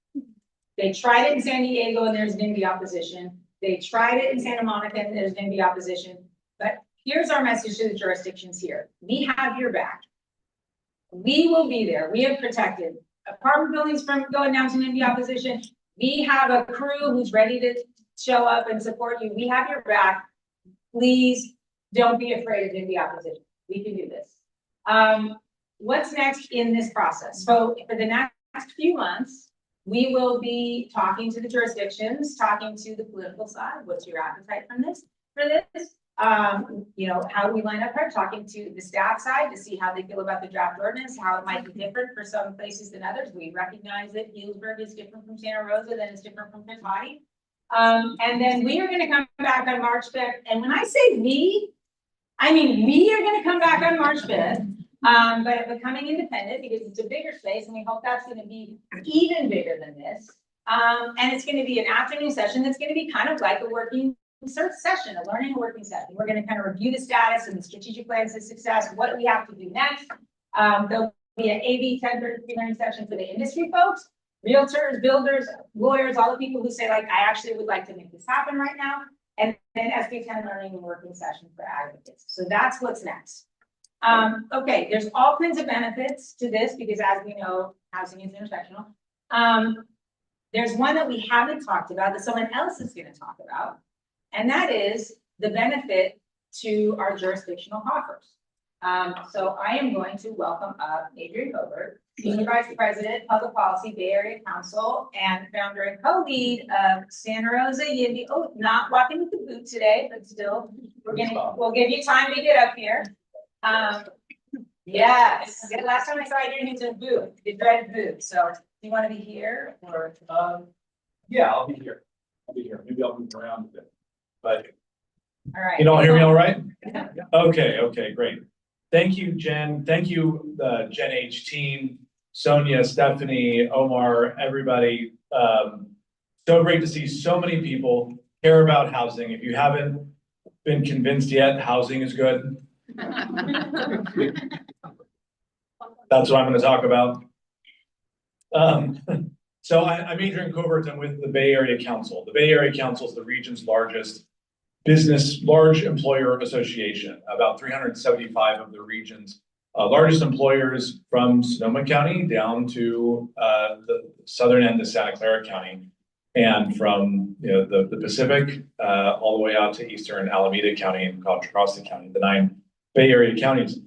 They tried it in San Diego and there's going to be opposition. They tried it in Santa Monica and there's going to be opposition. But here's our message to the jurisdictions here. We have your back. We will be there. We have protected apartment buildings from going down to NIMBY opposition. We have a crew who's ready to show up and support you. We have your back. Please don't be afraid of NIMBY opposition. We can do this. What's next in this process? So for the next few months, we will be talking to the jurisdictions, talking to the political side. What's your appetite for this? How do we line up here? Talking to the staff side to see how they feel about the draft ordinance, how it might be different for some places than others. We recognize that Healdsburg is different from Santa Rosa, than it's different from Pittsburgh. And then we are going to come back on March 5th. And when I say we, I mean we are going to come back on March 5th. But becoming independent because it's a bigger space, and we hope that's going to be even bigger than this. And it's going to be an afternoon session that's going to be kind of like a working session, a learning and working session. We're going to kind of review the status and the strategic plans of success, what do we have to do next. There'll be an AB 1033 learning session for the industry folks, realtors, builders, lawyers, all the people who say, like, I actually would like to make this happen right now. And then SB 10 learning and working session for advocates. So that's what's next. Okay, there's all kinds of benefits to this because, as we know, housing is intersectional. There's one that we haven't talked about that someone else is going to talk about, and that is the benefit to our jurisdictional coffers. So I am going to welcome up Adrian Covert, Senior Vice President, Public Policy, Bay Area Council, and founder and co-lead of Santa Rosa YIMBY. Oh, not walking with the boot today, but still, we'll give you time to get up here. Yes. Last time I saw Adrian, he was in a booth, the dreaded booth. So do you want to be here or? Yeah, I'll be here. Maybe I'll move around a bit, but. All right. You don't hear me all right? Okay, great. Thank you, Jen. Thank you, the Gen H team, Sonia, Stephanie, Omar, everybody. So great to see so many people care about housing. If you haven't been convinced yet, housing is good. That's what I'm going to talk about. So I'm Adrian Covert. I'm with the Bay Area Council. The Bay Area Council is the region's largest large employer association, about 375 of the region's largest employers from Sonoma County down to the southern end of Santa Clara County, and from the Pacific all the way out to eastern Alameda County and Contra Costa County, the 9 Bay Area counties.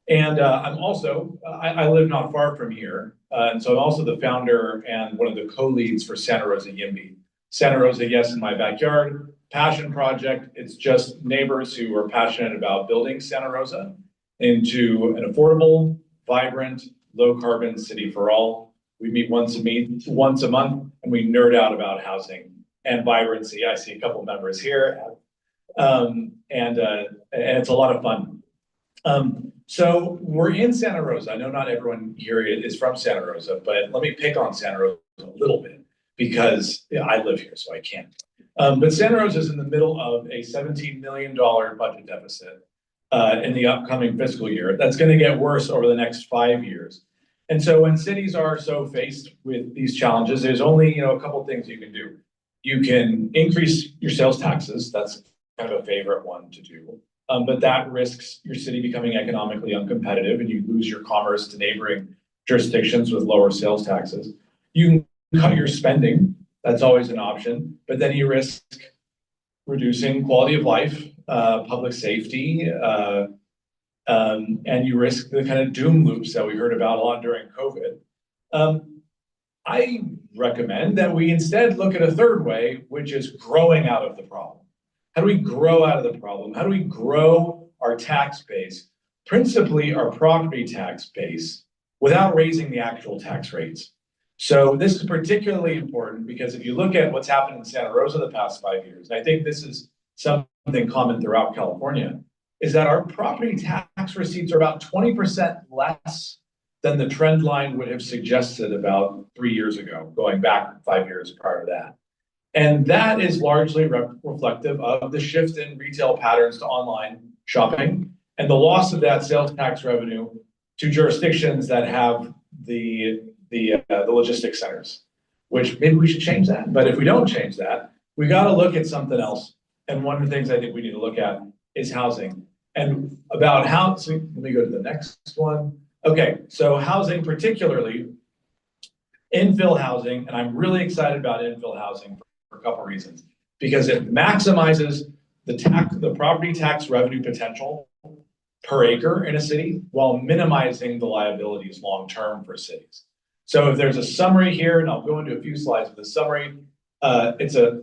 And I'm also, I live not far from here, and so I'm also the founder and one of the co-leads for Santa Rosa YIMBY. Santa Rosa, yes, in my backyard, passion project. It's just neighbors who are passionate about building Santa Rosa into an affordable, vibrant, low-carbon city for all. We meet once a month, and we nerd out about housing and vibrancy. I see a couple members here, and it's a lot of fun. So we're in Santa Rosa. I know not everyone here is from Santa Rosa, but let me pick on Santa Rosa a little bit because I live here, so I can't. But Santa Rosa is in the middle of a $17 million budget deficit in the upcoming fiscal year. That's going to get worse over the next 5 years. And so when cities are so faced with these challenges, there's only a couple of things you can do. You can increase your sales taxes. That's kind of a favorite one to do. But that risks your city becoming economically uncompetitive, and you lose your commerce to neighboring jurisdictions with lower sales taxes. You can cut your spending. That's always an option, but then you risk reducing quality of life, public safety, and you risk the kind of doom loops that we heard about a lot during COVID. I recommend that we instead look at a third way, which is growing out of the problem. How do we grow out of the problem? How do we grow our tax base, principally our property tax base, without raising the actual tax rates? So this is particularly important because if you look at what's happened in Santa Rosa the past 5 years, and I think this is something common throughout California, is that our property tax receipts are about 20% less than the trend line would have suggested about 3 years ago, going back 5 years prior to that. And that is largely reflective of the shift in retail patterns to online shopping and the loss of that sales tax revenue to jurisdictions that have the logistics centers, which maybe we should change that. But if we don't change that, we got to look at something else. And one of the things I think we need to look at is housing. And about housing, let me go to the next one. Okay, so housing, particularly infill housing, and I'm really excited about infill housing for a couple of reasons, because it maximizes the property tax revenue potential per acre in a city while minimizing the liabilities long-term for cities. So if there's a summary here, and I'll go into a few slides with the summary, it's a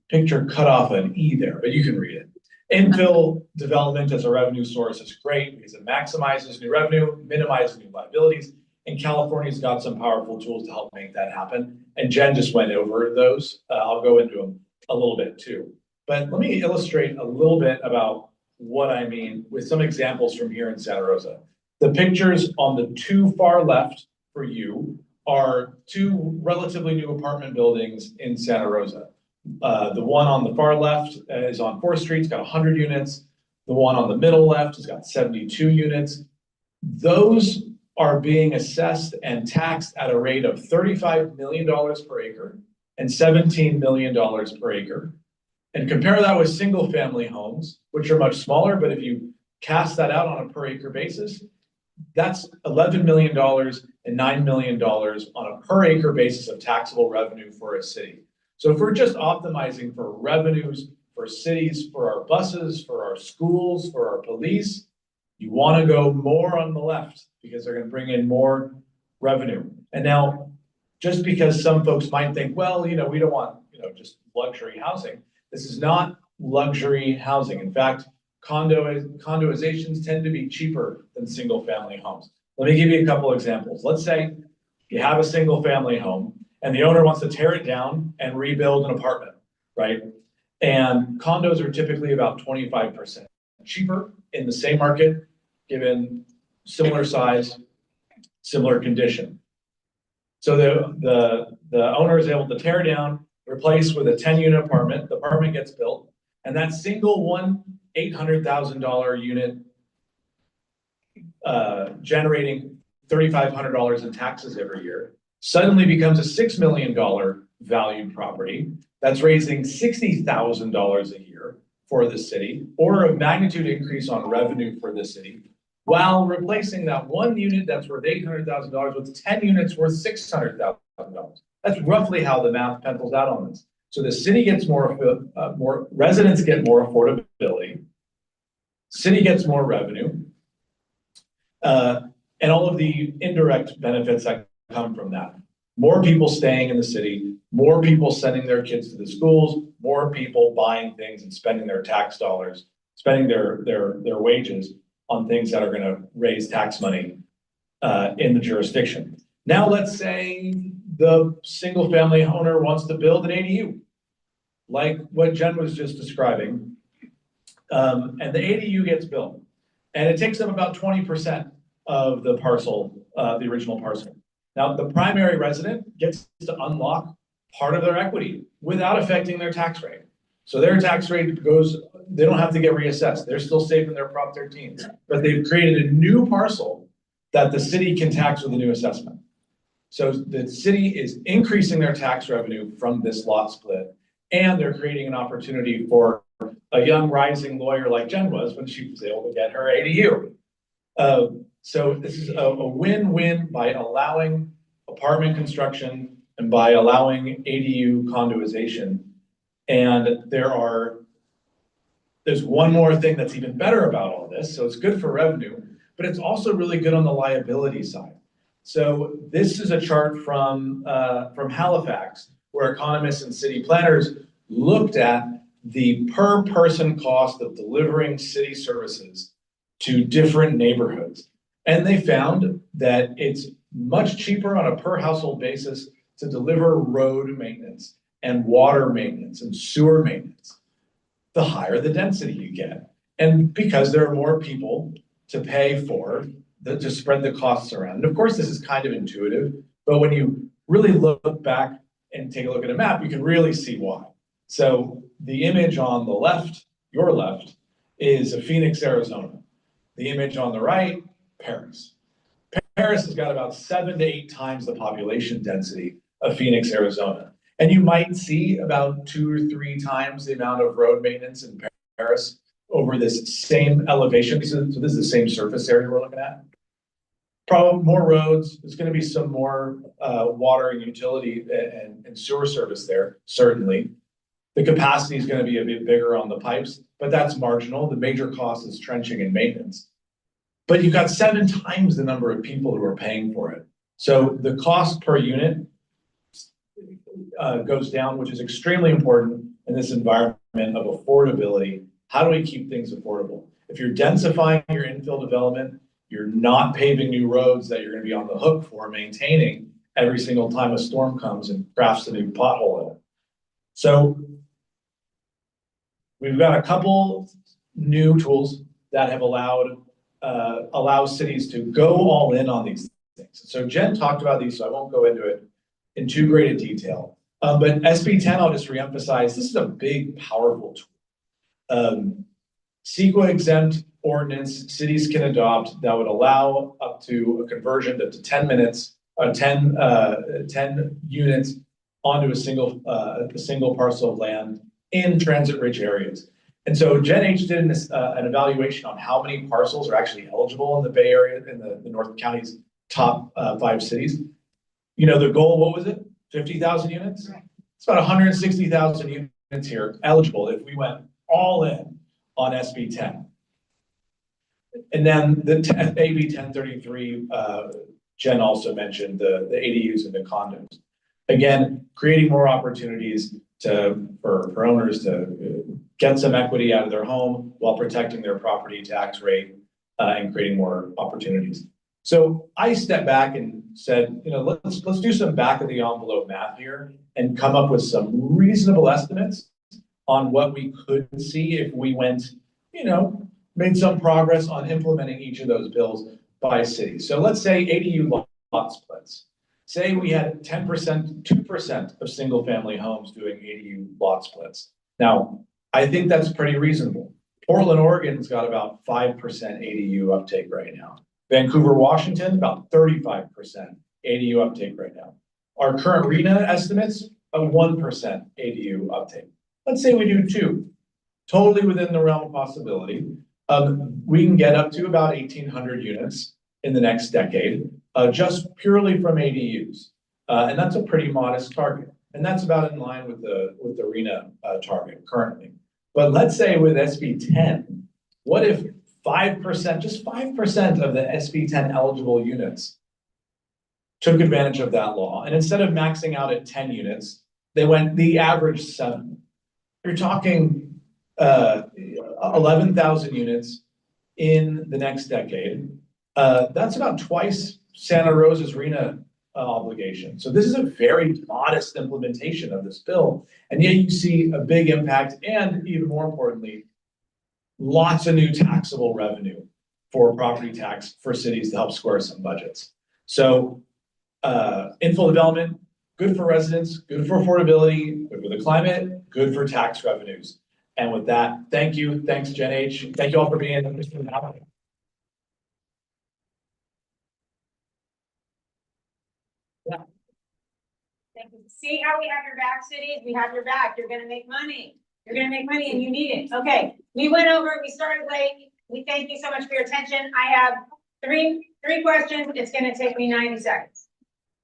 picture cut off an E there, but you can read it. Infill development as a revenue source is great because it maximizes new revenue, minimizes new liabilities, and California's got some powerful tools to help make that happen. And Jen just went over those. I'll go into them a little bit too. But let me illustrate a little bit about what I mean with some examples from here in Santa Rosa. The pictures on the two far left for you are two relatively new apartment buildings in Santa Rosa. The one on the far left is on 4th Street, it's got 100 units. The one on the middle left has got 72 units. Those are being assessed and taxed at a rate of $35 million per acre and $17 million per acre. And compare that with single family homes, which are much smaller, but if you cast that out on a per acre basis, that's $11 million and $9 million on a per acre basis of taxable revenue for a city. So if we're just optimizing for revenues for cities, for our buses, for our schools, for our police, you want to go more on the left because they're going to bring in more revenue. And now, just because some folks might think, well, we don't want, just luxury housing. This is not luxury housing. In fact, condoizations tend to be cheaper than single family homes. Let me give you a couple examples. Let's say you have a single family home and the owner wants to tear it down and rebuild an apartment, right? And condos are typically about 25% cheaper in the same market, given similar size, similar condition. So the owner is able to tear down, replace with a 10-unit apartment, the apartment gets built, and that single one $800,000 unit generating $3,500 in taxes every year suddenly becomes a $6 million valued property that's raising $60,000 a year for the city or a magnitude increase on revenue for the city while replacing that one unit that's worth $800,000 with 10 units worth $600,000. That's roughly how the math pencils out on this. So the city gets more residents get more affordability, city gets more revenue, and all of the indirect benefits that come from that. More people staying in the city, more people sending their kids to the schools, more people buying things and spending their tax dollars, spending their wages on things that are going to raise tax money in the jurisdiction. Now, let's say the single family owner wants to build an ADU, like what Jen was just describing, and the ADU gets built, and it takes them about 20% of the parcel, the original parcel. Now, the primary resident gets to unlock part of their equity without affecting their tax rate. So their tax rate goes, they don't have to get reassessed. They're still safe in their Prop 13, but they've created a new parcel that the city can tax with a new assessment. So the city is increasing their tax revenue from this lot split, and they're creating an opportunity for a young rising lawyer like Jen was when she was able to get her ADU. So this is a win-win by allowing apartment construction and by allowing ADU conduization. And there's one more thing that's even better about all this. So it's good for revenue, but it's also really good on the liability side. So this is a chart from Halifax, where economists and city planners looked at the per person cost of delivering city services to different neighborhoods. And they found that it's much cheaper on a per household basis to deliver road maintenance and water maintenance and sewer maintenance, the higher the density you get. And because there are more people to pay for, to spread the costs around. And of course, this is kind of intuitive, but when you really look back and take a look at a map, you can really see why. So the image on the left, your left, is Phoenix, Arizona. The image on the right, Paris. Paris has got about 7 to 8 times the population density of Phoenix, Arizona. And you might see about 2 or 3 times the amount of road maintenance in Paris over this same elevation. So this is the same surface area we're looking at. Probably more roads. There's going to be some more water and utility and sewer service there, certainly. The capacity is going to be a bit bigger on the pipes, but that's marginal. The major cost is trenching and maintenance. But you've got 7 times the number of people who are paying for it. So the cost per unit goes down, which is extremely important in this environment of affordability. How do we keep things affordable? If you're densifying your infill development, you're not paving new roads that you're going to be on the hook for maintaining every single time a storm comes and crafts a new pothole in it. So we've got a couple new tools that have allow cities to go all in on these things. So Jen talked about these, so I won't go into it in too great a detail. But SB 10, I'll just reemphasize, this is a big, powerful tool. CEQA exempt ordinance cities can adopt that would allow up to a conversion to 10 units onto a single parcel of land in transit-rich areas. And so Gen H did an evaluation on how many parcels are actually eligible in the Bay Area, in the North County's top 5 cities. You know, the goal, what was it? 50,000 units? Right. It's about 160,000 units here eligible if we went all in on SB 10. And then the AB 1033, Jen also mentioned the ADUs and the condos. Again, creating more opportunities for owners to get some equity out of their home while protecting their property tax rate and creating more opportunities. So I stepped back and said, you know, let's do some back of the envelope math here and come up with some reasonable estimates on what we could see if we went, you know, made some progress on implementing each of those bills by city. So let's say ADU lot splits. Say we had 10%, 2% of single family homes doing ADU lot splits. Now, I think that's pretty reasonable. Portland, Oregon's got about 5% ADU uptake right now. Vancouver, Washington, about 35% ADU uptake right now. Our current RENA estimates, a 1% ADU uptake. Let's say we do 2. totally within the realm of possibility. We can get up to about 1,800 units in the next decade, just purely from ADUs. And that's a pretty modest target. And that's about in line with the RENA target currently. But let's say with SB 10, what if 5%, just 5% of the SB 10 eligible units took advantage of that law, and instead of maxing out at 10 units, they went the average 7. You're talking 11,000 units in the next decade. That's about twice Santa Rosa's RENA obligation. So this is a very modest implementation of this bill, and yet you see a big impact, and even more importantly, lots of new taxable revenue for property tax for cities to help square some budgets. So infill development, good for residents, good for affordability, good for the climate, good for tax revenues. And with that, thank you. Thanks, Jen H. Thank you all for being in. Thank you. See how we have your back, cities? We have your back. You're gonna make money. You're gonna make money and you need it. Okay, we went over, we started late. We thank you so much for your attention. I have three questions. It's gonna take me 90 seconds,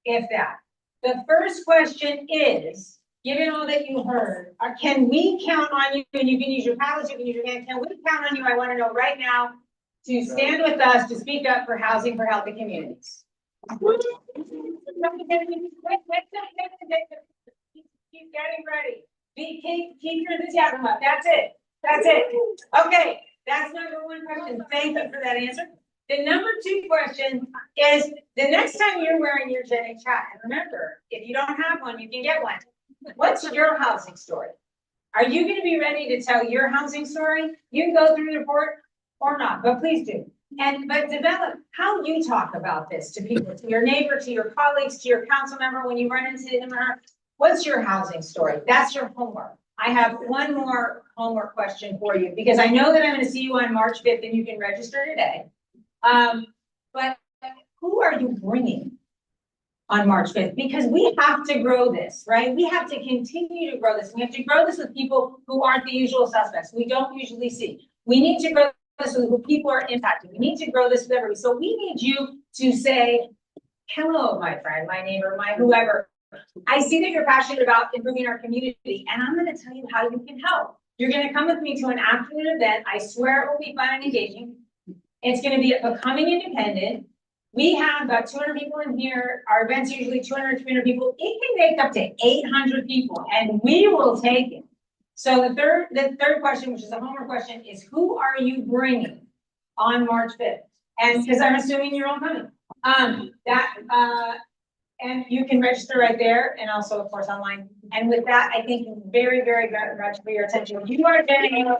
if that. The first question is, given all that you heard, can we count on you? And you can use your paddles, you can use your hand. Can we count on you? I wanna know right now to stand with us to speak up for housing for healthy communities. Keep getting ready. Keep your enthusiasm up. That's it. That's it. Okay, that's number one question. Thank you for that answer. The number two question is, the next time you're wearing your Gen H hat, and remember, if you don't have one, you can get one. What's your housing story? Are you going to be ready to tell your housing story? You can go through the report or not, but please do. But develop how you talk about this to people, to your neighbor, to your colleagues, to your council member when you run into them or her. What's your housing story? That's your homework. I have one more homework question for you, because I know that I'm going to see you on March 5th and you can register today. But who are you bringing on March 5th? Because we have to grow this, right? We have to continue to grow this. We have to grow this with people who aren't the usual suspects. We don't usually see. We need to grow this with who people are impacted. We need to grow this with everybody. So we need you to say, hello, my friend, my neighbor, my whoever. I see that you're passionate about improving our community, and I'm going to tell you how you can help. You're going to come with me to an afternoon event. I swear it will be fun and engaging. It's going to be a Becoming Independent. We have about 200 people in here. Our events are usually 200, 300 people. It can make up to 800 people, and we will take it. So the third question, which is a homework question, is who are you bringing on March 5th? And because I'm assuming you're all coming. And you can register right there, and also, of course, online. And with that, I thank you very, very much for your attention. You are getting